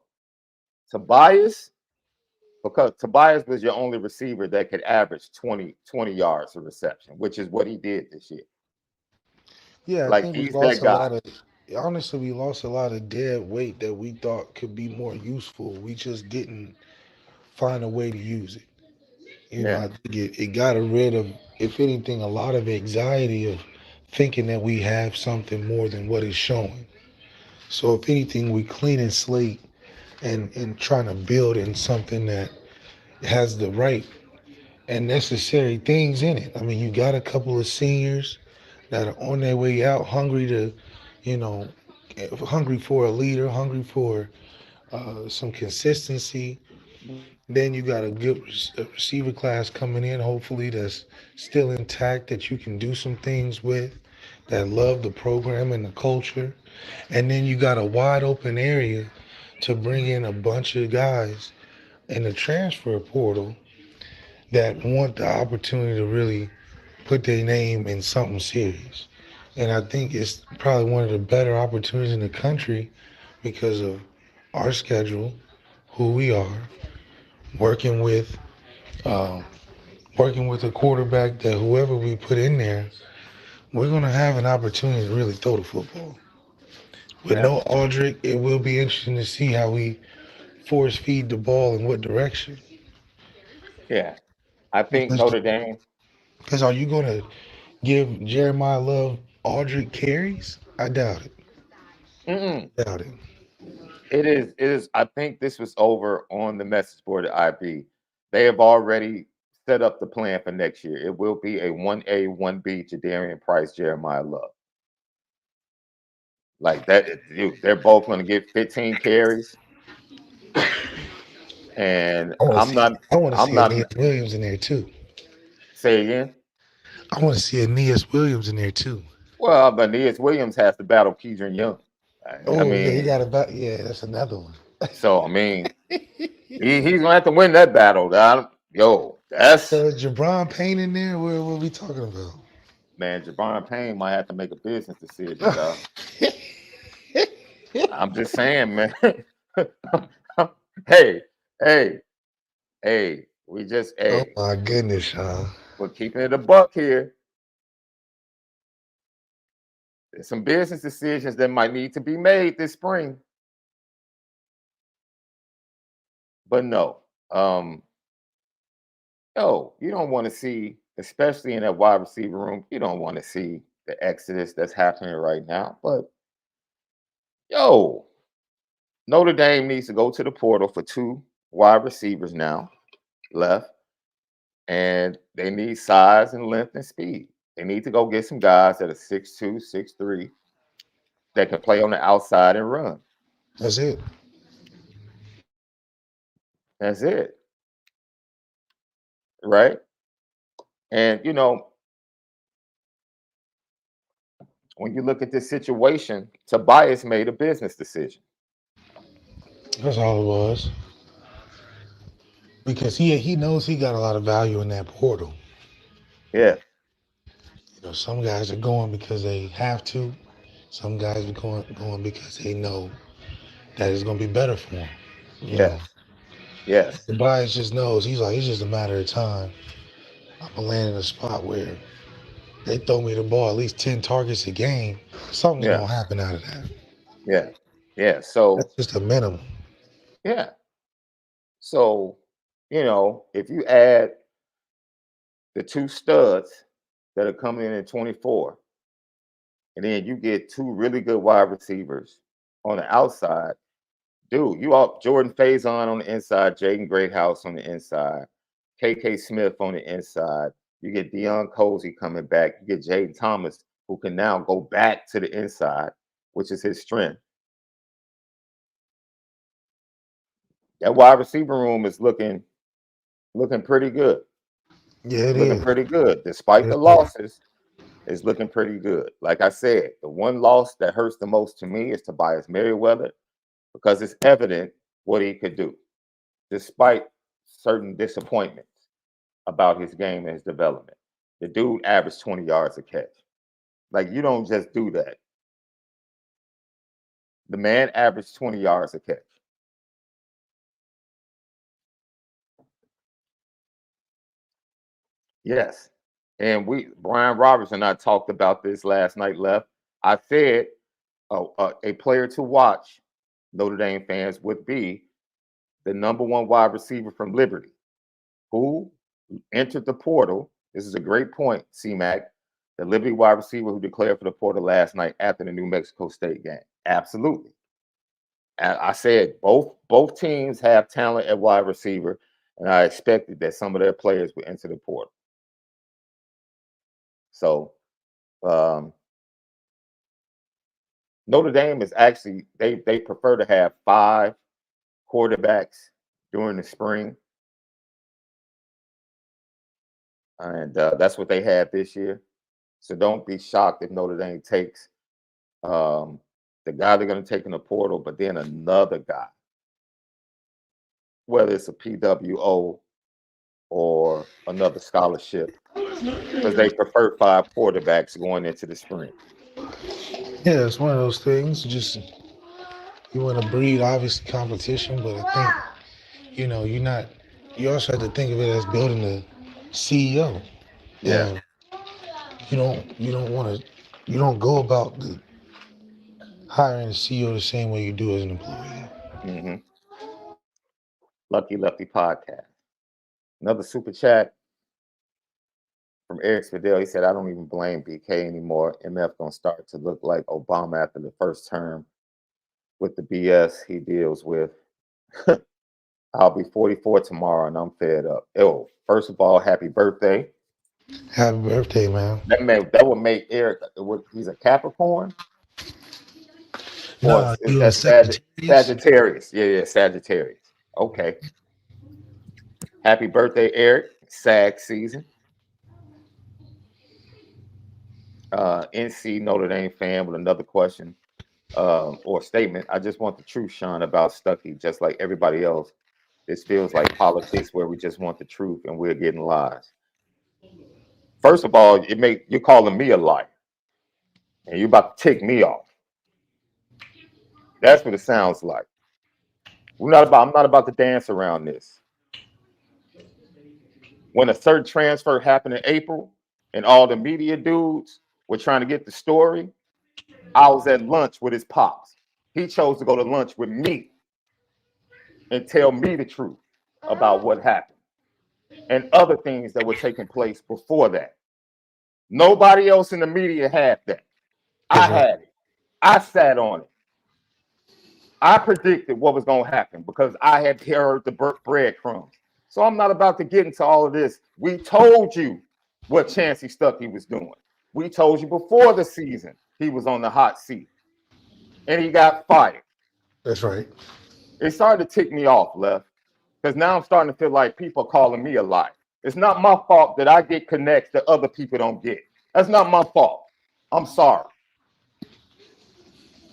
Tobias, because Tobias was your only receiver that could average 20 yards of reception, which is what he did this year. Yeah, I Like, think we he's lost that a guy. lot of, honestly, we lost a lot of dead weight that we thought could be more useful. We just didn't find a way to use it. I Yeah. think it got rid of, if anything, a lot of anxiety of thinking that we have something more than what is showing. So if anything, we clean and slate and trying to build in something that has the right and necessary things in it. I mean, you got a couple of seniors that are on their way out, hungry to, you know, hungry for a leader, hungry for some consistency. Then you got a good receiver class coming in, hopefully that's still intact, that you can do some things with, that love the program and the culture. And then you got a wide open area to bring in a bunch of guys in the transfer portal that want the opportunity to really put their name in something serious. And I think it's probably one of the better opportunities in the country because of our schedule, who we are, working with uh, working with a quarterback that whoever we put in there, we're going to have an opportunity to really throw the football. With Yeah. no Aldrich, it will be interesting to see how we force feed the ball in what direction. Yeah. I think Because Notre Dame. because are you going to give Jeremiah Love Aldrich carries? I doubt it. Mm-mm. Doubt it. It is. It is. I think this was over on the message board at IB. They have already set up the plan for next year. It will be a 1A, 1B Jadarian Price, Jeremiah Love. Like that, they're both going to get 15 carries. And I want to I'm see. not, I want to I'm see not, Aeneas Williams in there too. say again. I want to see Aeneas Williams in there too. Well, but Aeneas Williams has to battle Keidron Young. I Oh yeah, you mean, got about yeah. That's another one. so I mean, he's gonna have to win that battle. That's So is Jabron Payne in there? What are we talking about? man. Jabron Payne might have to make a business decision, dog. I'm just saying, man. hey, hey, hey. Oh my goodness, Sean. We're keeping it a buck here. There's some business decisions that might need to be made this spring. But no, you don't want to see, especially in that wide receiver room, you don't want to see the exodus that's happening right now. But yo, Notre Dame needs to go to the portal for 2 wide receivers now left, and they need size and length and speed. They need to go get some guys that are 6'2", 6'3", that can play on the outside and run. That's it. That's it, right? And when you look at this situation, Tobias made a business decision. That's all it was. Because he knows he got a lot of value in that portal. Yeah, Some guys are going because they have to. Some guys are going because they know that it's going to be better for them. yes, yes, Tobias just knows. He's like, it's just a matter of time. I'm gonna land in a spot where they throw me the ball at least 10 targets a game. Something's yeah, gonna happen out of that. yeah, yeah. That's So just a minimum. yeah, so if you add the 2 studs that are coming in 24. And then you get two really good wide receivers on the outside. Dude, you all Jordan Faison on the inside, Jaden Greathouse on the inside, KK Smith on the inside. You get Deion Cozy coming back. You get Jaden Thomas, who can now go back to the inside, which is his strength. That wide receiver room is looking pretty good. Yeah, it Looking is. pretty good. Despite the losses, it's looking pretty good. Like I said, the one loss that hurts the most to me is Tobias Merriweather, because it's evident what he could do, despite certain disappointments about his game and his development. The dude averaged 20 yards a catch. Like, you don't just do that. The man averaged 20 yards a catch. Yes. And Brian Roberts and I talked about this last night, Left. I said a player to watch, Notre Dame fans, would be the number one wide receiver from Liberty, who entered the portal. This is a great point, C-Mac. The Liberty wide receiver who declared for the portal last night after the New Mexico State game. Absolutely. And I said both teams have talent at wide receiver, and I expected that some of their players would enter the portal. So Notre Dame is actually they prefer to have 5 quarterbacks during the spring, and that's what they had this year. So don't be shocked if Notre Dame takes the guy they're going to take in the portal, but then another guy, whether it's a PWO or another scholarship, because they prefer 5 quarterbacks going into the spring. Yeah, it's one of those things. Just you want to breed obviously competition, but I think you also have to think of it as building a CEO. Yeah. And you don't go about hiring a CEO the same way you do as an employee. Mm-hmm. Lucky Lefty podcast. Another super chat from Eric Spadell. He said, I don't even blame BK anymore. MF gonna start to look like Obama after the first term with the BS he deals with. I'll be 44 tomorrow and I'm fed up. Oh, first of all, happy birthday. Happy birthday, man. That would make Eric, he's a Capricorn? Or No, is you a that Sagittarius? Sagittarius? Yeah, Sagittarius. Okay. Happy birthday, Eric. SAG season. NC Notre Dame fan with another question or statement. I just want the truth, Sean, about Stuckey. Just like everybody else, this feels like politics where we just want the truth and we're getting lies. First of all, you're calling me a liar, and you're about to tick me off. That's what it sounds like. I'm not about to dance around this. When a certain transfer happened in April, and all the media dudes were trying to get the story, I was at lunch with his pops. He chose to go to lunch with me and tell me the truth about what happened and other things that were taking place before that. Nobody else in the media had that. I had it. I sat on it. I predicted what was going to happen because I had heard the breadcrumbs. So I'm not about to get into all of this. We told you what Chancey Stuckey was doing. We told you before the season he was on the hot seat and he got fired. That's right. It started to tick me off, Left, because now I'm starting to feel like people are calling me a liar. It's not my fault that I get connects that other people don't get. That's not my fault. I'm sorry.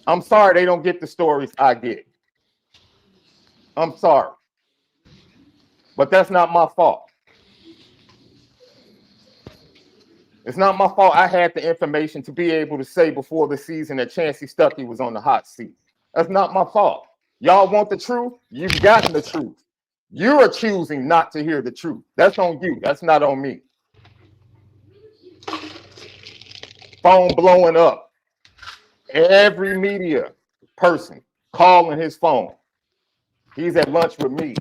I'm sorry they don't get the stories I get. I'm sorry. But that's not my fault. It's not my fault I had the information to be able to say before the season that Chancey Stuckey was on the hot seat. That's not my fault. Y'all want the truth? You've gotten the truth. You're choosing not to hear the truth. That's on you. That's not on me. Phone blowing up. Every media person calling his phone. He's at lunch with me.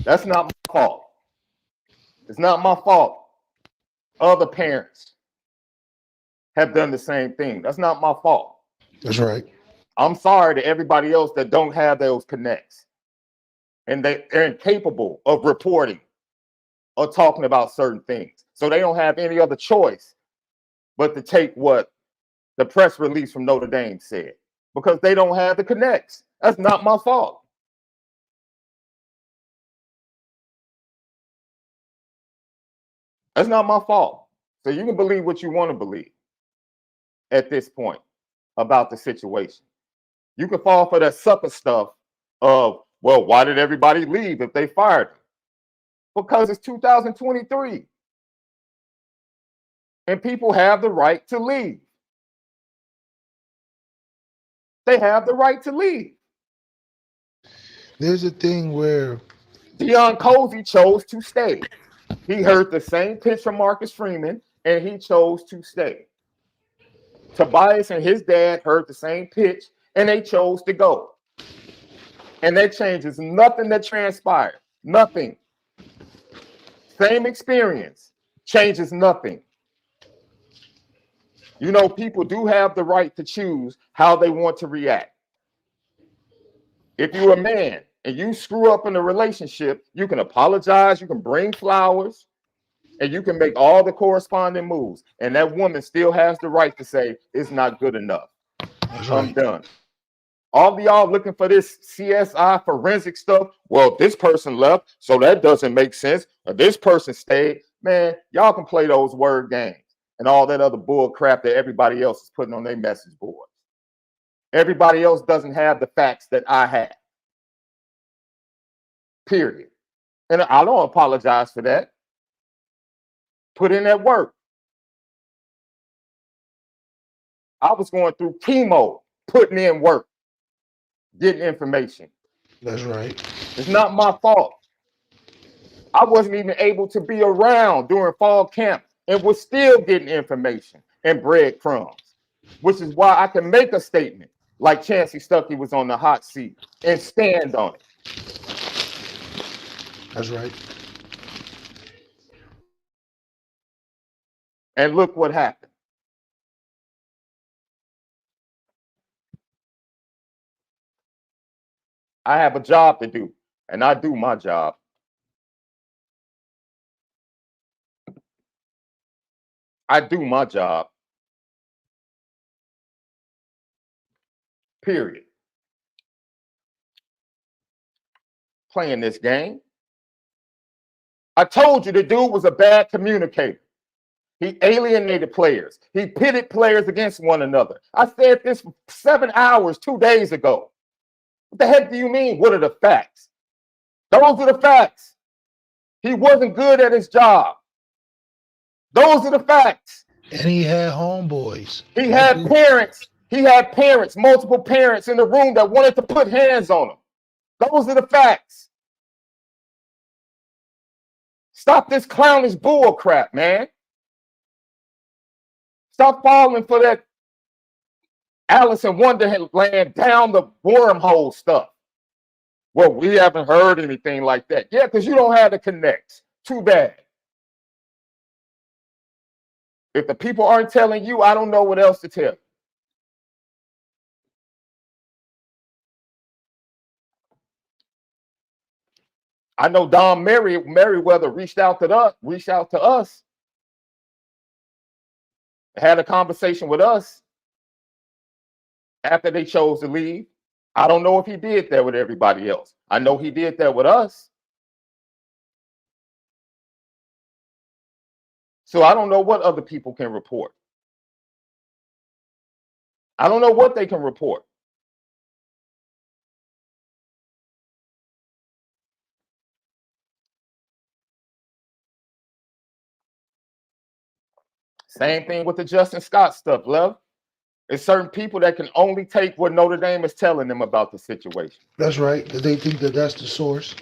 That's not my fault. It's not my fault. Other parents have done the same thing. That's not my fault. That's right. I'm sorry to everybody else that don't have those connects and they're incapable of reporting or talking about certain things. So they don't have any other choice but to take what the press release from Notre Dame said because they don't have the connects. That's not my fault. That's not my fault. So you can believe what you want to believe at this point about the situation. You can fall for that sucker stuff of, well, why did everybody leave if they fired him? Because it's 2023. And people have the right to leave. They have the right to leave. There's a thing where Deion Cozy chose to stay. He heard the same pitch from Marcus Freeman, and he chose to stay. Tobias and his dad heard the same pitch, and they chose to go. And that changes nothing that transpired. Nothing. Same experience. Changes nothing. You know, people do have the right to choose how they want to react. If you're a man and you screw up in a relationship, you can apologize, you can bring flowers, and you can make all the corresponding moves. And that woman still has the right to say, it's not good enough. that's I'm right. done. All of y'all looking for this CSI forensic stuff. Well, this person left, so that doesn't make sense. Or this person stayed. Man, y'all can play those word games and all that other bull crap that everybody else is putting on their message boards. Everybody else doesn't have the facts that I have. Period. And I don't apologize for that. Put in that work. I was going through chemo, putting in work, getting information. That's right. It's not my fault. I wasn't even able to be around during fall camp and was still getting information and breadcrumbs, which is why I can make a statement like Chancey Stuckey was on the hot seat and stand on it. That's right. And look what happened. I have a job to do, and I do my job. I do my job. Period. Playing this game. I told you the dude was a bad communicator. He alienated players. He pitted players against one another. I said this for 7 hours 2 days ago. What the heck do you mean? What are the facts? Those are the facts. He wasn't good at his job. Those are the facts. And he had homeboys. He had parents. He had parents, multiple parents in the room that wanted to put hands on him. Those are the facts. Stop this clownish bull crap, man. Stop falling for that Alice in Wonderland down the wormhole stuff. Well, we haven't heard anything like that. Yeah, because you don't have the connects. Too bad. If the people aren't telling you, I don't know what else to tell you. I know Don Merriweather reached out to us, had a conversation with us after they chose to leave. I don't know if he did that with everybody else. I know he did that with us. So I don't know what other people can report. I don't know what they can report. Same thing with the Justin Scott stuff, love. There's certain people that can only take what Notre Dame is telling them about the situation. That's right. They think that that's the source.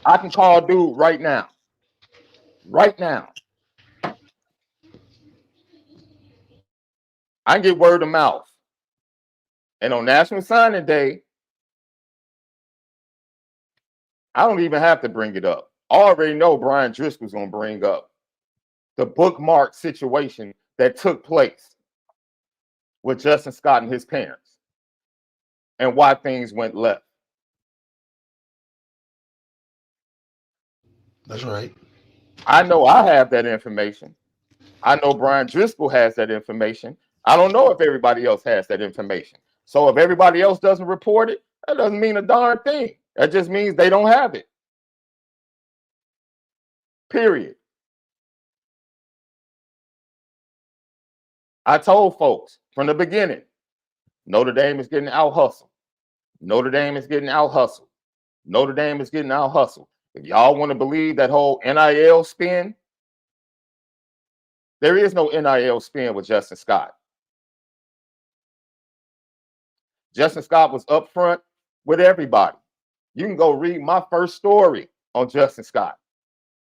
I can call a dude right now. Right now. I can get word of mouth. And on National Signing Day, I don't even have to bring it up. I already know Brian Driscoll's going to bring up the bookmark situation that took place with Justin Scott and his parents and why things went left. That's right. I know I have that information. I know Brian Driscoll has that information. I don't know if everybody else has that information. So if everybody else doesn't report it, that doesn't mean a darn thing. That just means they don't have it. Period. I told folks from the beginning, Notre Dame is getting out hustled. Notre Dame is getting out hustled. Notre Dame is getting out hustled. If y'all want to believe that whole NIL spin, there is no NIL spin with Justin Scott. Justin Scott was upfront with everybody. You can go read my first story on Justin Scott.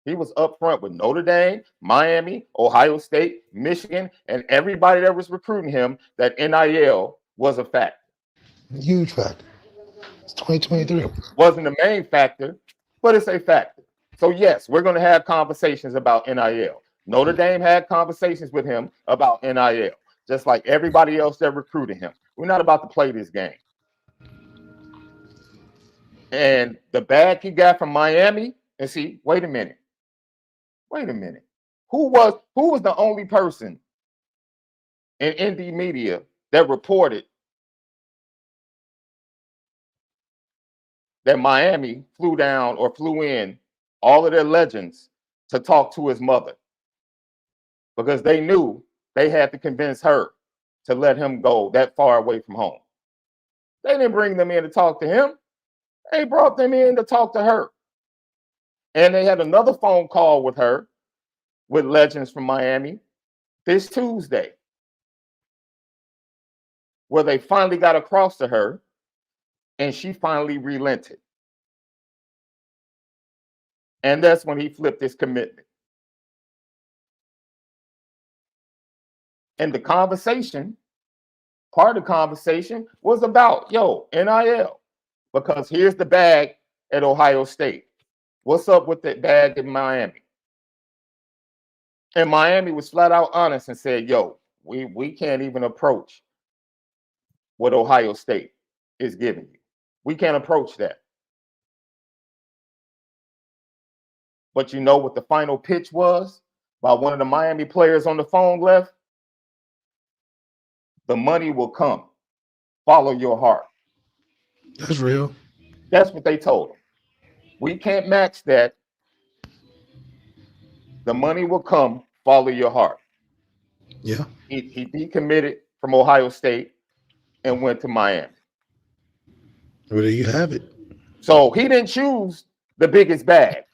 He was upfront with Notre Dame, Miami, Ohio State, Michigan, and everybody that was recruiting him that NIL was a factor. Huge factor. It's 2023. Wasn't the main factor, but it's a factor. So yes, we're going to have conversations about NIL. Notre Dame had conversations with him about NIL, just like everybody else that recruited him. We're not about to play this game. And the bag he got from Miami, and see, wait a minute. Who was the only person in indie media that reported that Miami flew down or flew in all of their legends to talk to his mother? Because they knew they had to convince her to let him go that far away from home. They didn't bring them in to talk to him. They brought them in to talk to her. And they had another phone call with her, with legends from Miami, this Tuesday, where they finally got across to her and she finally relented. And that's when he flipped his commitment. And the conversation, part of the conversation was about, NIL. Because here's the bag at Ohio State. What's up with that bag in Miami? And Miami was flat out honest and said, we can't even approach what Ohio State is giving you. We can't approach that. But you know what the final pitch was by one of the Miami players on the phone left? The money will come. Follow your heart. That's real. That's what they told him. We can't match that. The money will come. Follow your heart. Yeah. He decommitted from Ohio State and went to Miami. Well, there you have it. So he didn't choose the biggest bag.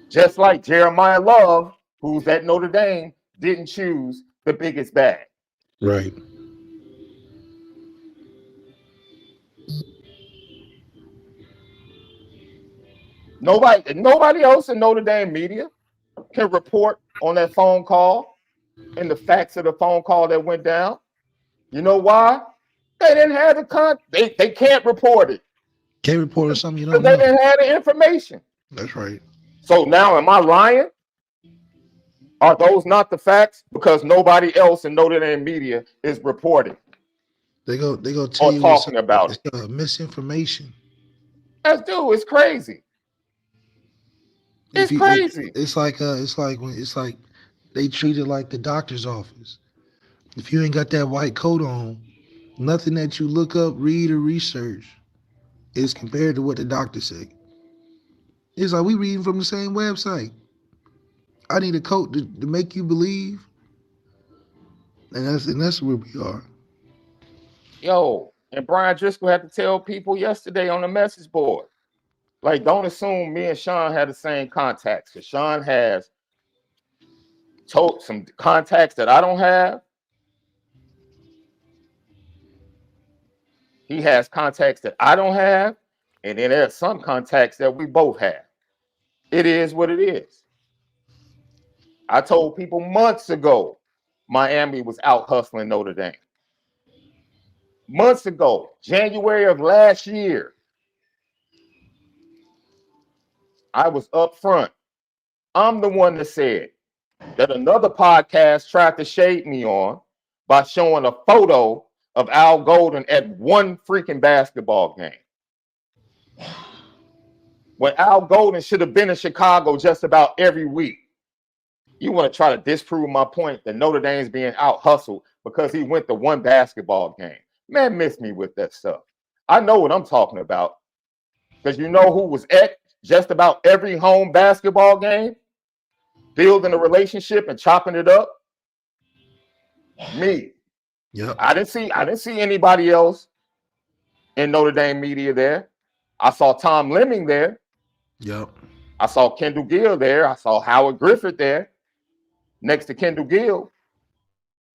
Just like Jeremiah Love, who's at Notre Dame, didn't choose the biggest bag. Right. Nobody else in Notre Dame media can report on that phone call and the facts of the phone call that went down. You know why? They didn't have the they can't report it. Can't report on something you don't know. They didn't have the information. That's right. So now am I lying? Are those not the facts? Because nobody else in Notre Dame media is reporting. They go tell you talking about it's misinformation. It's crazy. It's crazy. It's like they treat it like the doctor's office. If you ain't got that white coat on, nothing that you look up, read, or research is compared to what the doctor said. It's like we reading from the same website. I need a coat to make you believe, and that's where we are. And Brian Driscoll had to tell people yesterday on the message board, like, don't assume me and Sean had the same contacts, because Sean has told some contacts that I don't have. He has contacts that I don't have, and then there are some contacts that we both have. It is what it is. I told people months ago Miami was out hustling Notre Dame. Months ago, January of last year. I was up front. I'm the one that said that another podcast tried to shade me on by showing a photo of Al Golden at one freaking basketball game. When Al Golden should have been in Chicago just about every week. You want to try to disprove my point that Notre Dame's being out hustled because he went to one basketball game. Man, miss me with that stuff. I know what I'm talking about. Because you know who was at just about every home basketball game, building a relationship and chopping it up? Me. Yep. I didn't see anybody else in Notre Dame media there. I saw Tom Lemming there. Yep. I saw Kendall Gill there. I saw Howard Griffith there next to Kendall Gill.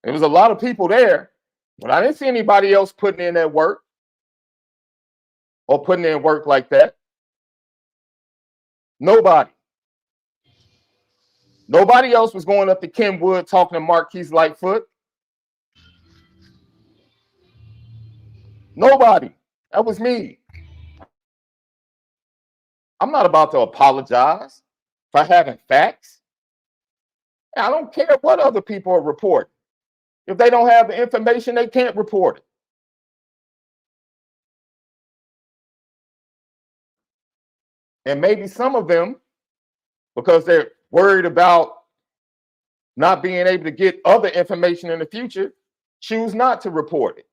There was a lot of people there, but I didn't see anybody else putting in that work or putting in work like that. Nobody. Nobody else was going up to Kenwood talking to Marquise Lightfoot. Nobody. That was me. I'm not about to apologize for having facts. I don't care what other people are reporting. If they don't have the information, they can't report it. And maybe some of them, because they're worried about not being able to get other information in the future, choose not to report it.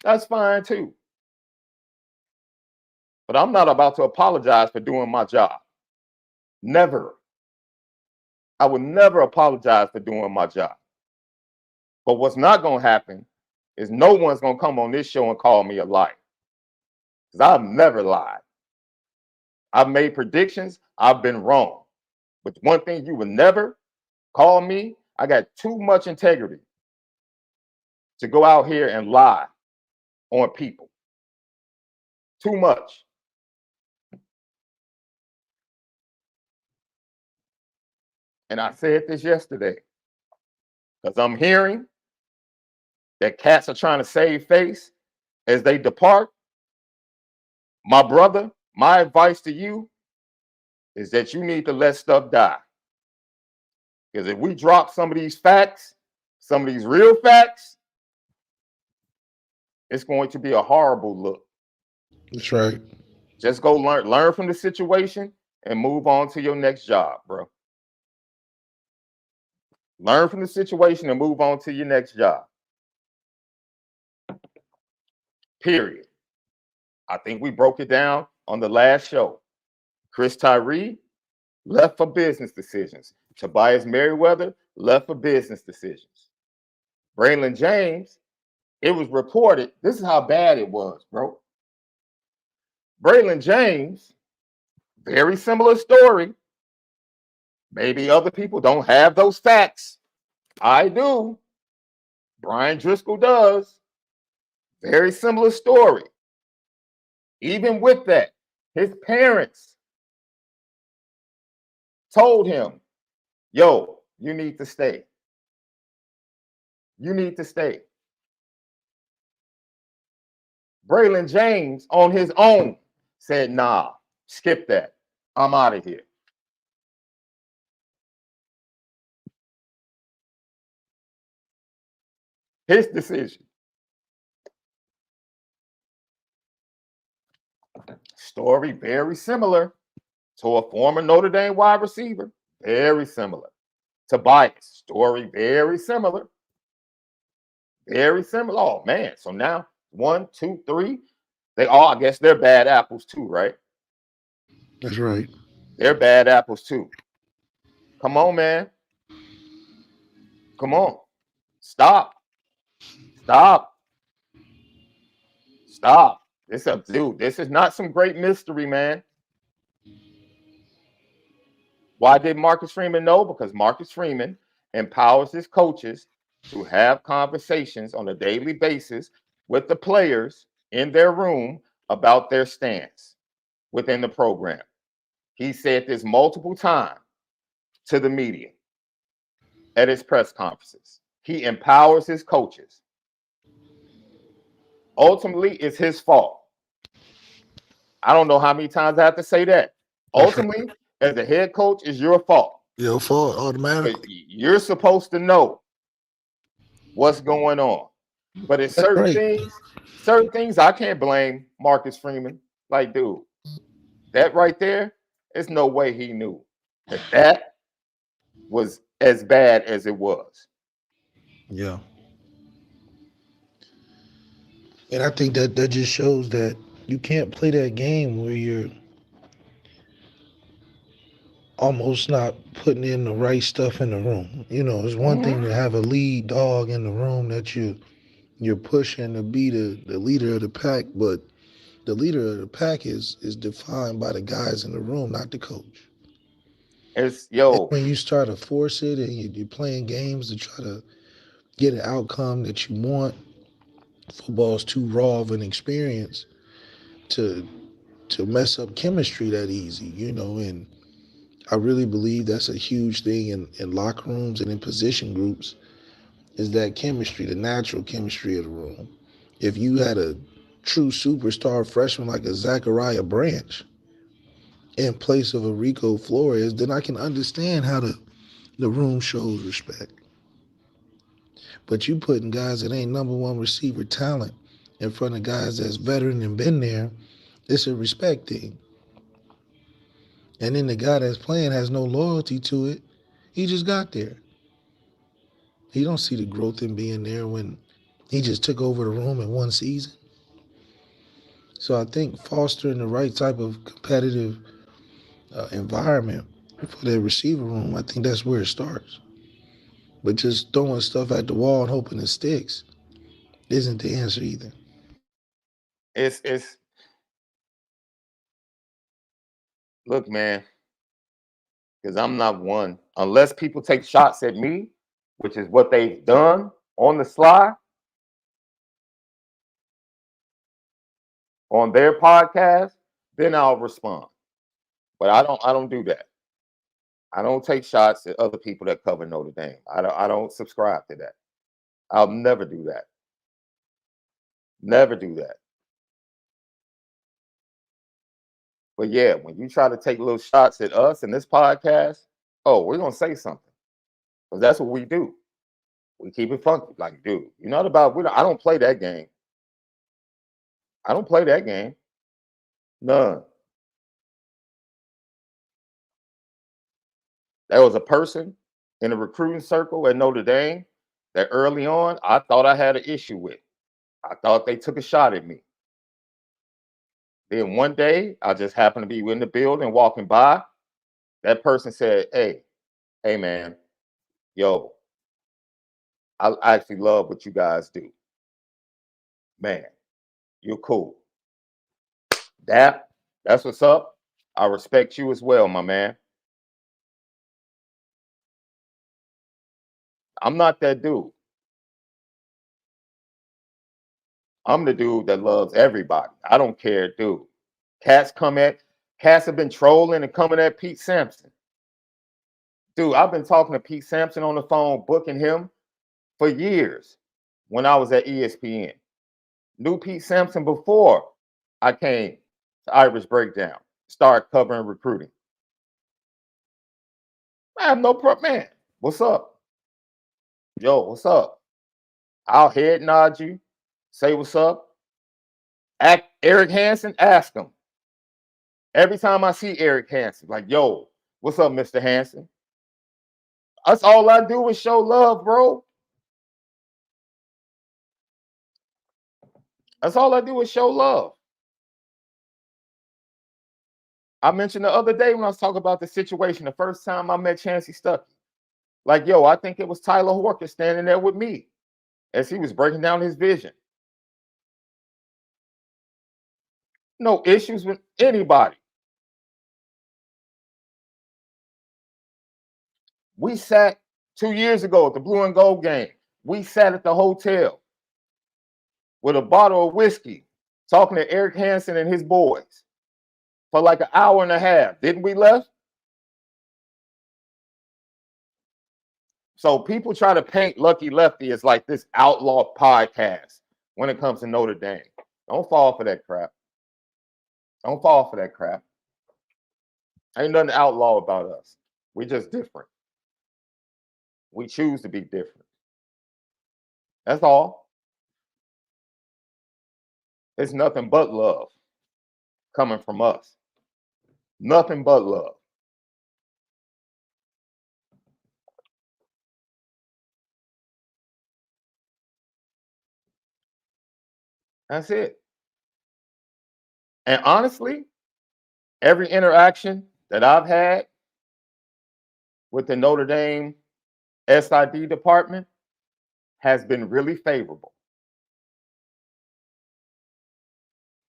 That's fine too. But I'm not about to apologize for doing my job. Never. I would never apologize for doing my job. But what's not going to happen is no one's going to come on this show and call me a liar. Because I've never lied. I've made predictions. I've been wrong. But one thing you would never call me, I got too much integrity to go out here and lie on people. Too much. And I said this yesterday because I'm hearing that cats are trying to save face as they depart. My brother, my advice to you is that you need to let stuff die. Because if we drop some of these facts, some of these real facts, it's going to be a horrible look. That's right. Just go learn from the situation and move on to your next job, bro. Learn from the situation and move on to your next job. Period. I think we broke it down on the last show. Chris Tyree left for business decisions. Tobias Merriweather left for business decisions. Braylon James, it was reported, this is how bad it was, bro. Braylon James, very similar story. Maybe other people don't have those facts. I do. Brian Driscoll does. Very similar story. Even with that, his parents told him, yo, you need to stay. You need to stay. Braylon James on his own said, nah, skip that. I'm out of here. His decision. Story very similar to a former Notre Dame wide receiver. Very similar. Tobias, story very similar. Very similar. Oh, man. So now 1, 2, 3. They all, I guess they're bad apples too, right? That's right. They're bad apples too. Come on, man. Come on. Stop. Stop. Stop. This is not some great mystery, man. Why did Marcus Freeman know? Because Marcus Freeman empowers his coaches to have conversations on a daily basis with the players in their room about their stance within the program. He said this multiple times to the media at his press conferences. He empowers his coaches. Ultimately, it's his fault. I don't know how many times I have to say that. Ultimately, as a head coach, is your fault. Your fault automatically. You're supposed to know what's going on. But it's That's certain right. things I can't blame Marcus Freeman. Like, dude, that right there, there's no way he knew that was as bad as it was. Yeah. And I think that just shows that you can't play that game where you're almost not putting in the right stuff in the room. You know, it's one thing to have a lead dog in the room that you're pushing to be the leader of the pack, but the leader of the pack is defined by the guys in the room, not the coach. It's And when you start to force it and you're playing games to try to get an outcome that you want, football's too raw of an experience to mess up chemistry that easy, you know, and I really believe that's a huge thing in locker rooms and in position groups is that chemistry, the natural chemistry of the room. If you had a true superstar freshman like a Zachariah Branch in place of a Rico Flores, then I can understand how the room shows respect. But you putting guys that ain't number one receiver talent in front of guys that's veteran and been there, it's a respect thing. And then the guy that's playing has no loyalty to it. He just got there. He don't see the growth in being there when he just took over the room in one season. So I think fostering the right type of competitive environment for their receiver room, I think that's where it starts. But just throwing stuff at the wall and hoping it sticks isn't the answer either. it's look, man, because I'm not one. Unless people take shots at me, which is what they've done on the sly on their podcast, then I'll respond. But I don't do that. I don't take shots at other people that cover Notre Dame. I don't subscribe to that. I'll never do that. Never do that. But yeah, when you try to take little shots at us in this podcast, oh, we're gonna say something. Because that's what we do. We keep it funky. Like, dude, you're not about I don't play that game. I don't play that game. None. There was a person in the recruiting circle at Notre Dame that early on I thought I had an issue with. I thought they took a shot at me. Then one day I just happened to be in the building walking by. That person said, hey man, yo, I actually love what you guys do. Man, you're cool. That's what's up. I respect you as well, my man. I'm not that dude. I'm the dude that loves everybody. I don't care, dude. Cats have been trolling and coming at Pete Sampson. Dude, I've been talking to Pete Sampson on the phone, booking him for years when I was at ESPN. Knew Pete Sampson before I came to Irish Breakdown, started covering recruiting. I have no problem, man. What's up? Yo, what's up? I'll head nod you, say what's up. Eric Hansen, ask him. Every time I see Eric Hansen, like, yo, what's up, Mr. Hansen? That's all I do is show love, bro. That's all I do is show love. I mentioned the other day when I was talking about the situation, the first time I met Chancey Stuckey. Like, yo, I think it was Tyler Horker standing there with me as he was breaking down his vision. No issues with anybody. We sat 2 years ago at the Blue and Gold game. We sat at the hotel with a bottle of whiskey talking to Eric Hansen and his boys for like an hour and a half. Didn't we left? So people try to paint Lucky Lefty as like this outlaw podcast when it comes to Notre Dame. Don't fall for that crap. Don't fall for that crap. Ain't nothing outlaw about us. We just different. We choose to be different. That's all. It's nothing but love coming from us. Nothing but love. That's it. And honestly, every interaction that I've had with the Notre Dame SID department has been really favorable.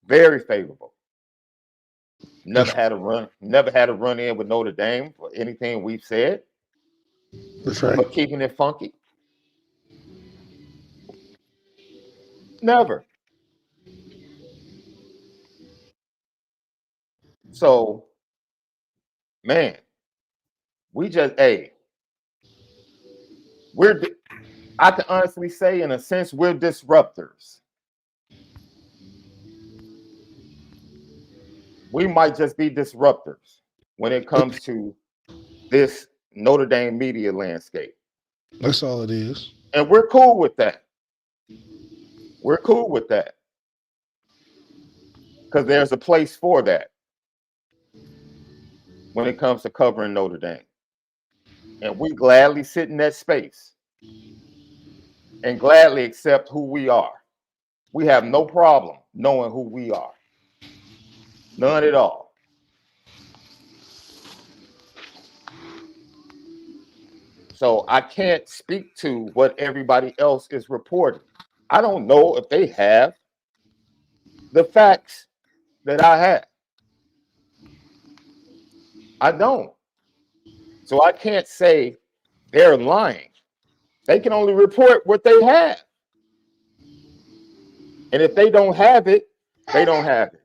Very favorable. Never had a run in with Notre Dame for anything we've said. That's right. But keeping it funky. Never. So, man, we just I can honestly say, in a sense, we're disruptors. We might just be disruptors when it comes to this Notre Dame media landscape. That's all it is. And we're cool with that. We're cool with that. Because there's a place for that when it comes to covering Notre Dame. And we gladly sit in that space and gladly accept who we are. We have no problem knowing who we are. None at all. So I can't speak to what everybody else is reporting. I don't know if they have the facts that I have. I don't. So I can't say they're lying. They can only report what they have. And if they don't have it, they don't have it.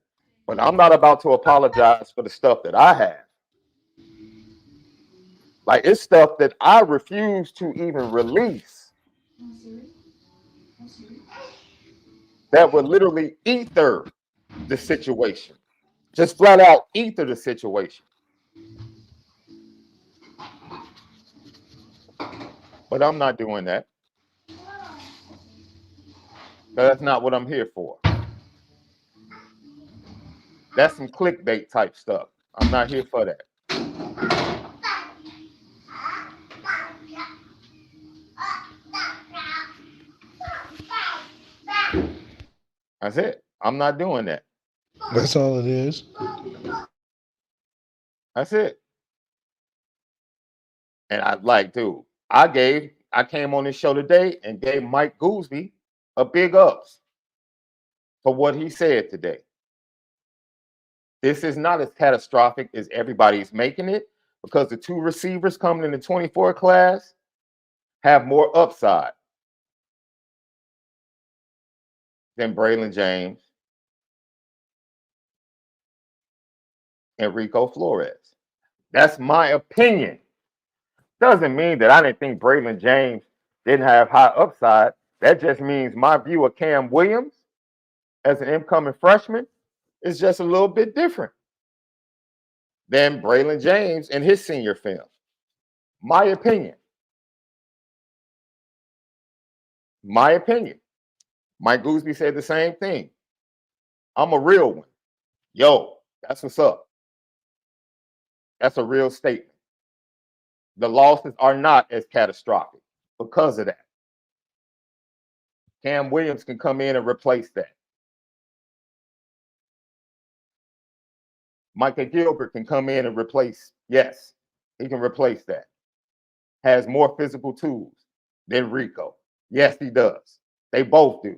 But I'm not about to apologize for the stuff that I have. Like, it's stuff that I refuse to even release that would literally ether the situation. Just flat out ether the situation. But I'm not doing that. That's not what I'm here for. That's some clickbait type stuff. I'm not here for that. That's it. I'm not doing that. That's all it is. That's it. And I came on this show today and gave Mike Goolsby a big ups for what he said today. This is not as catastrophic as everybody's making it, because the two receivers coming in the 24 class have more upside than Braylon James and Rico Flores. That's my opinion. Doesn't mean that I didn't think Braylon James didn't have high upside. That just means my view of Cam Williams as an incoming freshman is just a little bit different than Braylon James and his senior film. My opinion. My opinion. Mike Goolsby said the same thing. I'm a real one. Yo, that's what's up. That's a real statement. The losses are not as catastrophic because of that. Cam Williams can come in and replace that. Micah Gilbert can come in and replace, yes, he can replace that. Has more physical tools than Rico. Yes, he does. They both do.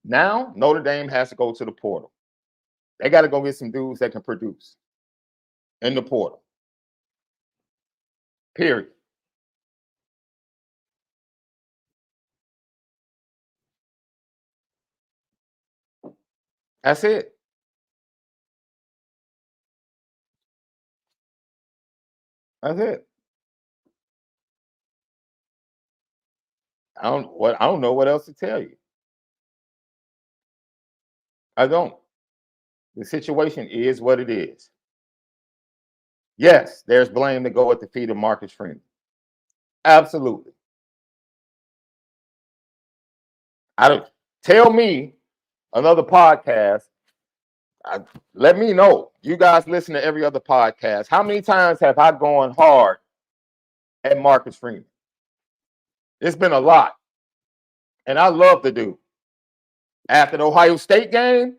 Now, Notre Dame has to go to the portal. They got to go get some dudes that can produce in the portal. Period. That's it. That's it. I don't know what else to tell you. I don't. The situation is what it is. Yes, there's blame to go at the feet of Marcus Freeman. Absolutely. I don't tell me another podcast. Let me know. You guys listen to every other podcast. How many times have I gone hard at Marcus Freeman? It's been a lot. And I love the dude. After the Ohio State game,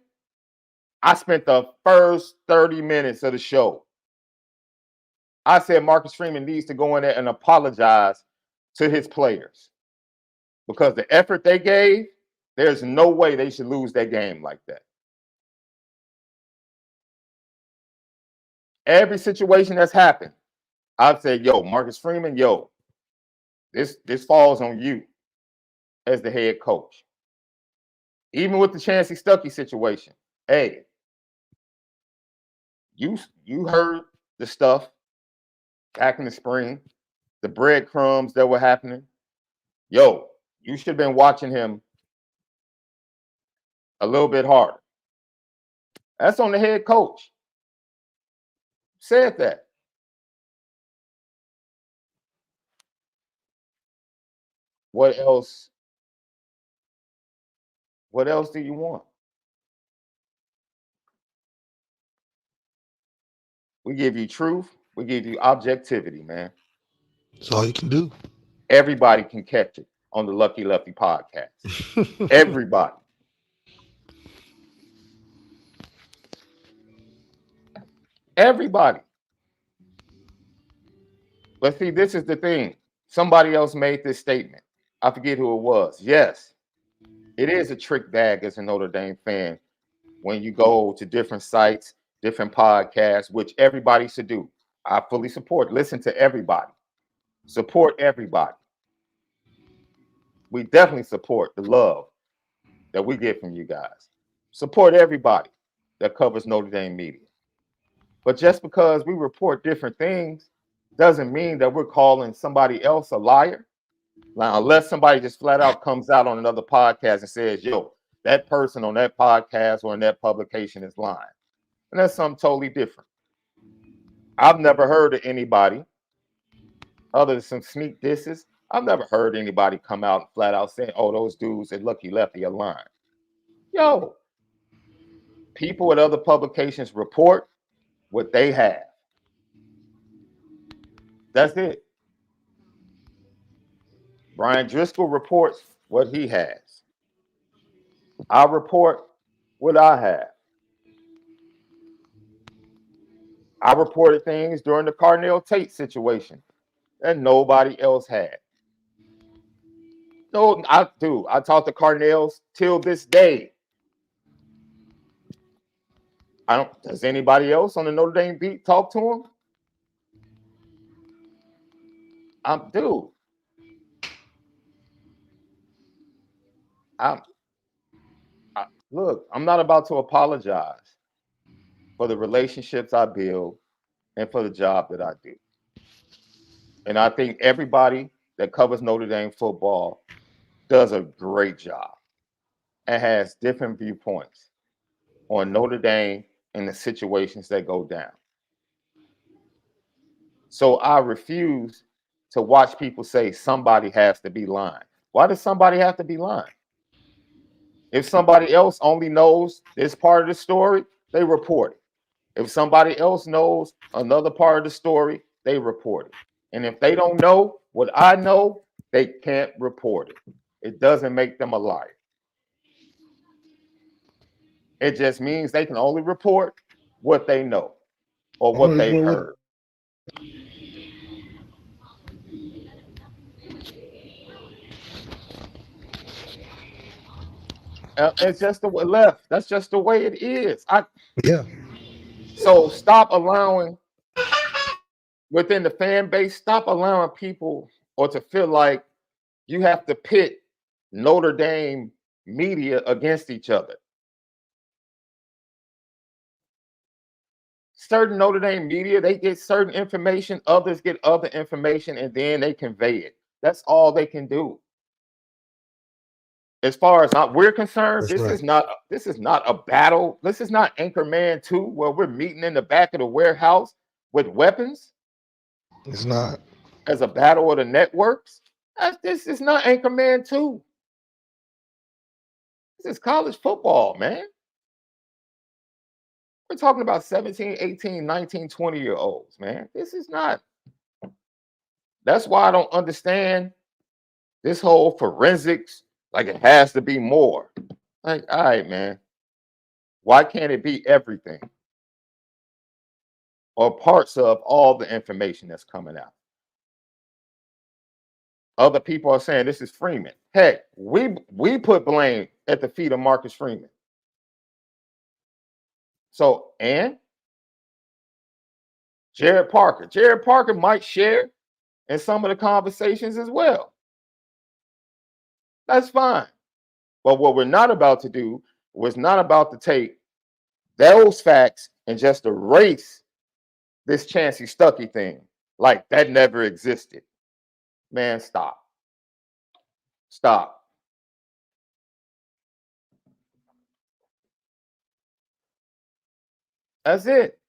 I spent the first 30 minutes of the show. I said Marcus Freeman needs to go in there and apologize to his players because the effort they gave, there's no way they should lose that game like that. Every situation that's happened, I've said, yo, Marcus Freeman, yo, this falls on you as the head coach. Even with the Chancey Stuckey situation, hey, you heard the stuff back in the spring, the breadcrumbs that were happening. Yo, you should have been watching him a little bit harder. That's on the head coach. Said that. What else? What else do you want? We give you truth. We give you objectivity, man. That's all you can do. Everybody can catch it on the Lucky Lefty podcast. Everybody. Everybody. But see, this is the thing. Somebody else made this statement. I forget who it was. Yes, it is a trick bag as a Notre Dame fan when you go to different sites, different podcasts, which everybody should do. I fully support. Listen to everybody. Support everybody. We definitely support the love that we get from you guys. Support everybody that covers Notre Dame media. But just because we report different things doesn't mean that we're calling somebody else a liar. Now, unless somebody just flat out comes out on another podcast and says, yo, that person on that podcast or in that publication is lying. And that's something totally different. I've never heard of anybody, other than some sneak disses, I've never heard anybody come out and flat out saying, oh, those dudes at Lucky Lefty are lying. Yo, people at other publications report what they have. That's it. Brian Driscoll reports what he has. I report what I have. I reported things during the Carnell Tate situation that nobody else had. No, I do. I talk to Carnell's till this day. Does anybody else on the Notre Dame beat talk to him? Dude. Look, I'm not about to apologize for the relationships I build and for the job that I do. And I think everybody that covers Notre Dame football does a great job and has different viewpoints on Notre Dame and the situations that go down. So I refuse to watch people say somebody has to be lying. Why does somebody have to be lying? If somebody else only knows this part of the story, they report it. If somebody else knows another part of the story, they report it. And if they don't know what I know, they can't report it. It doesn't make them a liar. It just means they can only report what they know or what they've heard. It's just the way left. That's just the way it is. Yeah. So stop allowing within the fan base, stop allowing people or to feel like you have to pit Notre Dame media against each other. Certain Notre Dame media, they get certain information, others get other information, and then they convey it. That's all they can do. as far as we're concerned, That's right. this is not a battle. This is not Anchorman 2 where we're meeting in the back of the warehouse with weapons It's not. as a battle of the networks. This is not Anchorman 2. This is college football, man. We're talking about 17, 18, 19, 20-year-olds, man. This is not. That's why I don't understand this whole forensics. Like it has to be more. Like, all right, man. Why can't it be everything or parts of all the information that's coming out? Other people are saying this is Freeman. Heck, we put blame at the feet of Marcus Freeman. So, and Jared Parker might share in some of the conversations as well. That's fine. But what we're not about to do was not about to take those facts and just erase this Chancey Stuckey thing like that never existed. Man, stop. Stop. That's it.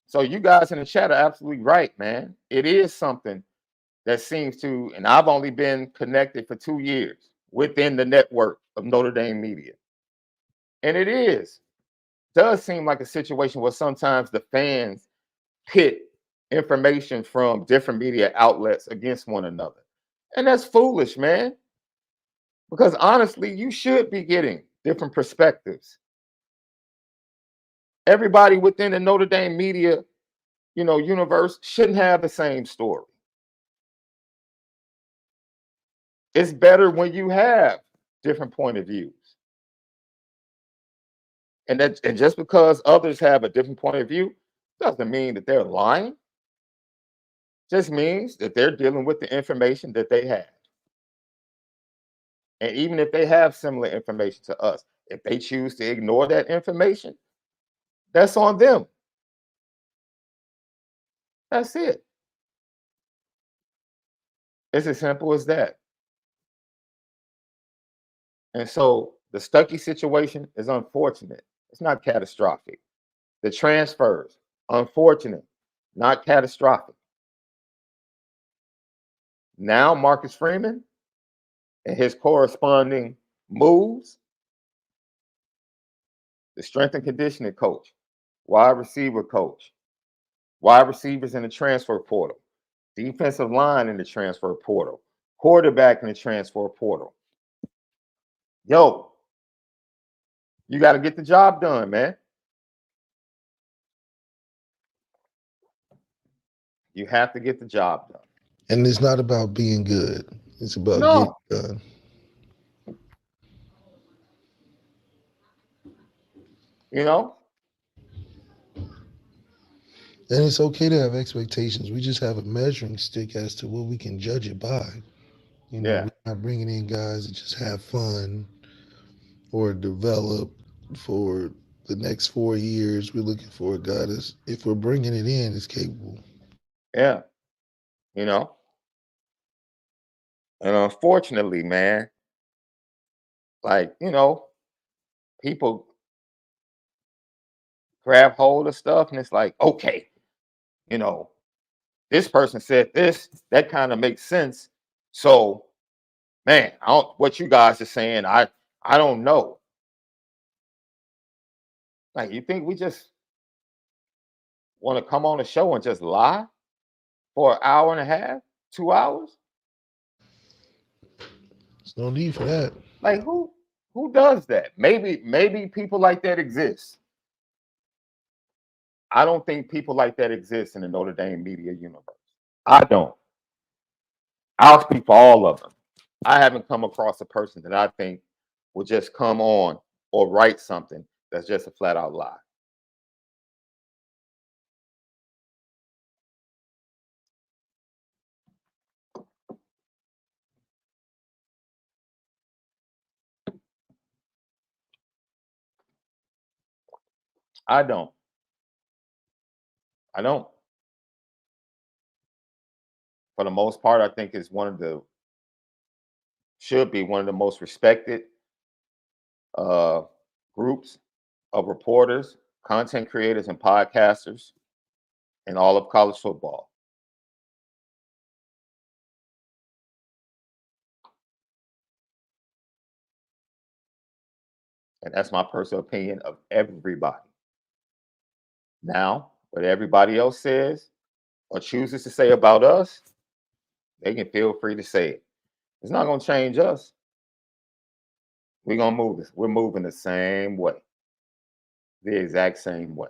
So you guys in the chat are absolutely right, man. It is something that seems to, and I've only been connected for 2 years within the network of Notre Dame media. And does seem like a situation where sometimes the fans pit information from different media outlets against one another. And that's foolish, man. Because honestly, you should be getting different perspectives. Everybody within the Notre Dame media, universe shouldn't have the same story. It's better when you have different point of views. And just because others have a different point of view doesn't mean that they're lying. Just means that they're dealing with the information that they have. And even if they have similar information to us, if they choose to ignore that information, that's on them. That's it. It's as simple as that. And so the Stuckey situation is unfortunate. It's not catastrophic. The transfers, unfortunate, not catastrophic. Now Marcus Freeman and his corresponding moves, the strength and conditioning coach, wide receiver coach, wide receivers in the transfer portal, defensive line in the transfer portal, quarterback in the transfer portal. Yo, you got to get the job done, man. You have to get the job done. And it's not about being good. It's about getting No. done. You know? And it's okay to have expectations. We just have a measuring stick as to what we can judge it by. Yeah. We're not bringing in guys that just have fun or develop for the next 4 years. We're looking for a guy that's, if we're bringing it in, is capable. Yeah. And unfortunately, man, like, people grab hold of stuff and it's like, okay, this person said this, that kind of makes sense. So, man, what you guys are saying, I don't know. Like, you think we just want to come on a show and just lie for an hour and a half, 2 hours? There's no need for that. Like, who does that? Maybe people like that exist. I don't think people like that exist in the Notre Dame media universe. I don't. I'll speak for all of them. I haven't come across a person that I think will just come on or write something that's just a flat out lie. I don't. I don't. For the most part, I think it's one of the should be one of the most respected uh, groups of reporters, content creators, and podcasters in all of college football. And that's my personal opinion of everybody. Now, what everybody else says or chooses to say about us, they can feel free to say it. It's not going to change us. We're going to move this. We're moving the same way, the exact same way.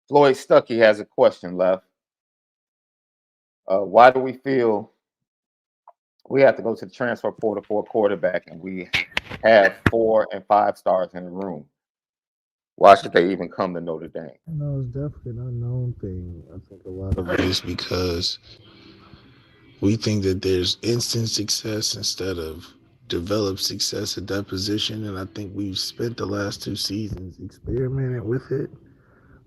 Floyd Stuckey has a question left. Why do we feel we have to go to the transfer portal for a quarterback and we have 4 and 5 stars in the room? Why should they even come to Notre Dame? No, it's definitely an unknown thing. I think a lot of it is because we think that there's instant success instead of developed success at that position. And I think we've spent the last 2 seasons experimenting with it.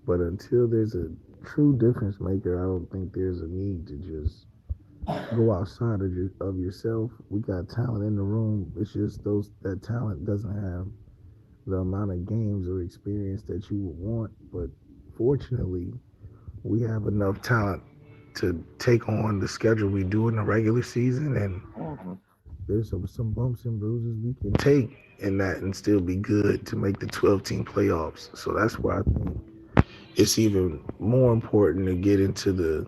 But until there's a true difference maker, I don't think there's a need to just go outside of yourself. We got talent in the room. It's just that talent doesn't have the amount of games or experience that you would want. But fortunately, we have enough talent to take on the schedule we do in the regular season, and Mhm. there's some bumps and bruises we can take in that and still be good to make the 12-team playoffs. So that's why I think it's even more important to get into the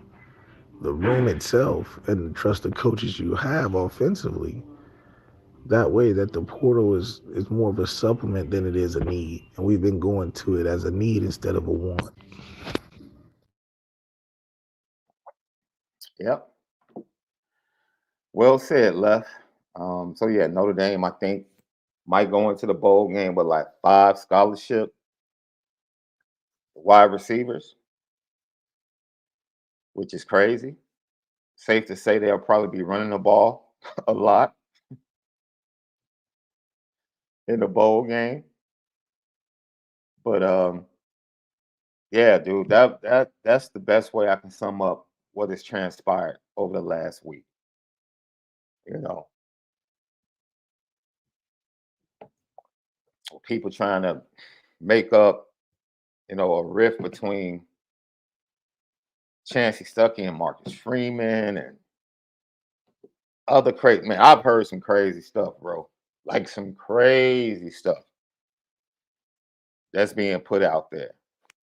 room itself and trust the coaches you have offensively. That way, that the portal is more of a supplement than it is a need, and we've been going to it as a need instead of a want. Yep. Well said, Left. So yeah, Notre Dame, I think, might go into the bowl game with like 5 scholarship wide receivers, which is crazy. Safe to say they'll probably be running the ball a lot in the bowl game. But yeah, dude, that's the best way I can sum up what has transpired over the last week. You know, people trying to make up, a rift between Chancey Stuckey and Marcus Freeman and other crazy man. I've heard some crazy stuff, bro. Like some crazy stuff that's being put out there.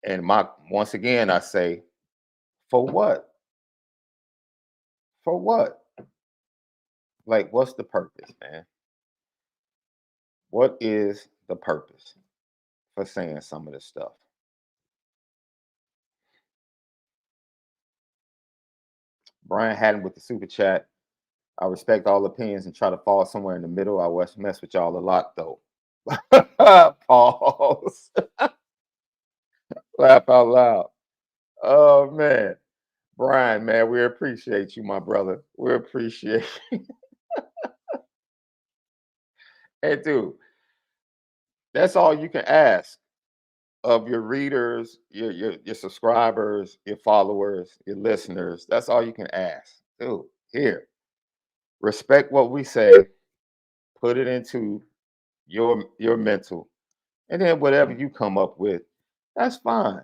And once again, I say, for what? For what? Like, what's the purpose, man? What is the purpose for saying some of this stuff? Brian Hatton with the super chat. I respect all opinions and try to fall somewhere in the middle. I mess with y'all a lot though. Pause. Laugh out loud. Oh man. Brian, man, we appreciate you, my brother. We appreciate you. Hey, dude, that's all you can ask of your readers, your subscribers, your followers, your listeners. That's all you can ask. Dude, here. Respect what we say, put it into your mental, and then whatever you come up with, that's fine.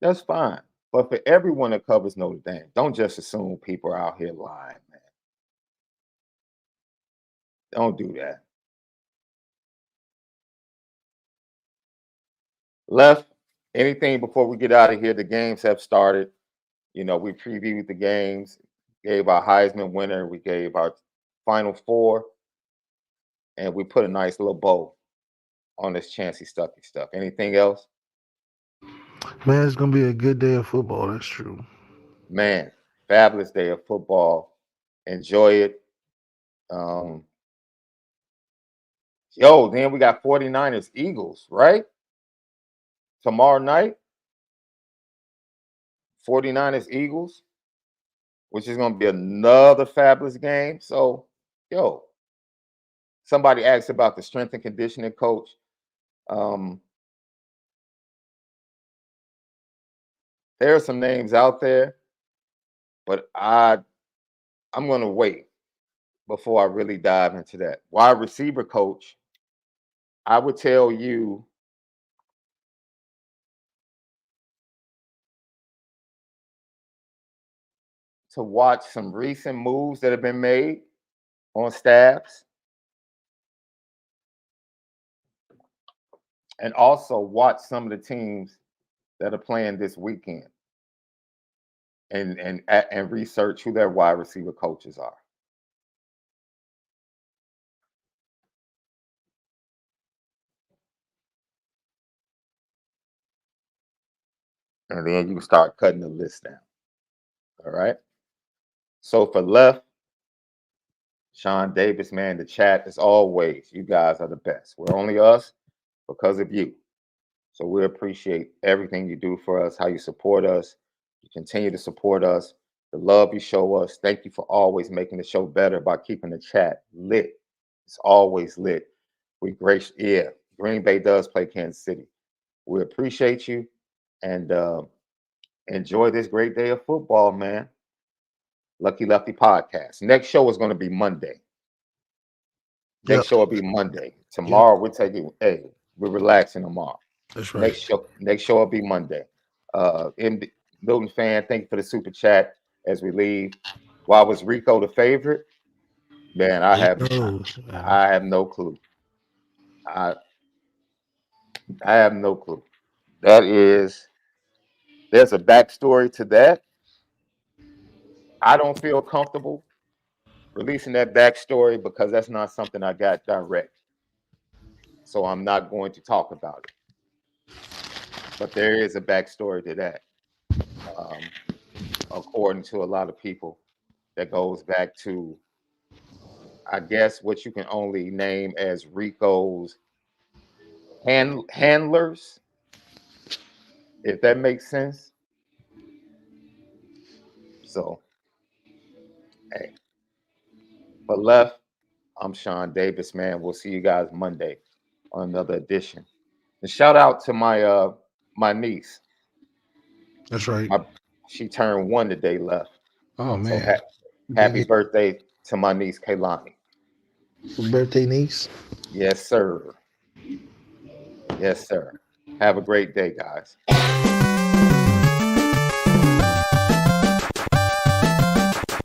That's fine. But for everyone that covers Notre Dame, don't just assume people are out here lying, man. Don't do that. Left, anything before we get out of here? The games have started. We previewed the games, gave our Heisman winner, we gave our Final Four, and we put a nice little bow on this Chancey Stuckey stuff. Anything else? Man, it's gonna be a good day of football. That's true. Man, fabulous day of football. Enjoy it. Um, then we got 49ers Eagles, right? Tomorrow night, 49ers Eagles, which is going to be another fabulous game. So, somebody asked about the strength and conditioning coach. Um, there are some names out there, but I'm going to wait before I really dive into that. Wide receiver coach, I would tell you to watch some recent moves that have been made on staffs, and also watch some of the teams that are playing this weekend, and research who their wide receiver coaches are. And then you start cutting the list down. All right. So for left, Sean Davis, man, the chat, as always, you guys are the best. We're only us because of you. So we appreciate everything you do for us, how you support us. You continue to support us, the love you show us. Thank you for always making the show better by keeping the chat lit. It's always lit. Yeah, Green Bay does play Kansas City. We appreciate you, and enjoy this great day of football, man. Lucky Lefty podcast. Next show is going to be Monday. Next show will be Monday. Tomorrow we're taking. Hey, we're relaxing tomorrow. That's right. Next show will be Monday. Milton fan, thank you for the super chat as we leave. Why was Rico the favorite? Man, I have no clue. I have no clue. There's a backstory to that. I don't feel comfortable releasing that backstory because that's not something I got direct. So I'm not going to talk about it. But there is a backstory to that. According to a lot of people, that goes back to, I guess, what you can only name as Rico's handlers, if that makes sense. So, hey, but left, I'm Sean Davis, man. We'll see you guys Monday on another edition. And shout out to my niece. That's right. She turned 1 today, left. Oh man! So happy birthday to my niece Kaylani. Birthday niece. Yes, sir. Yes, sir. Have a great day, guys.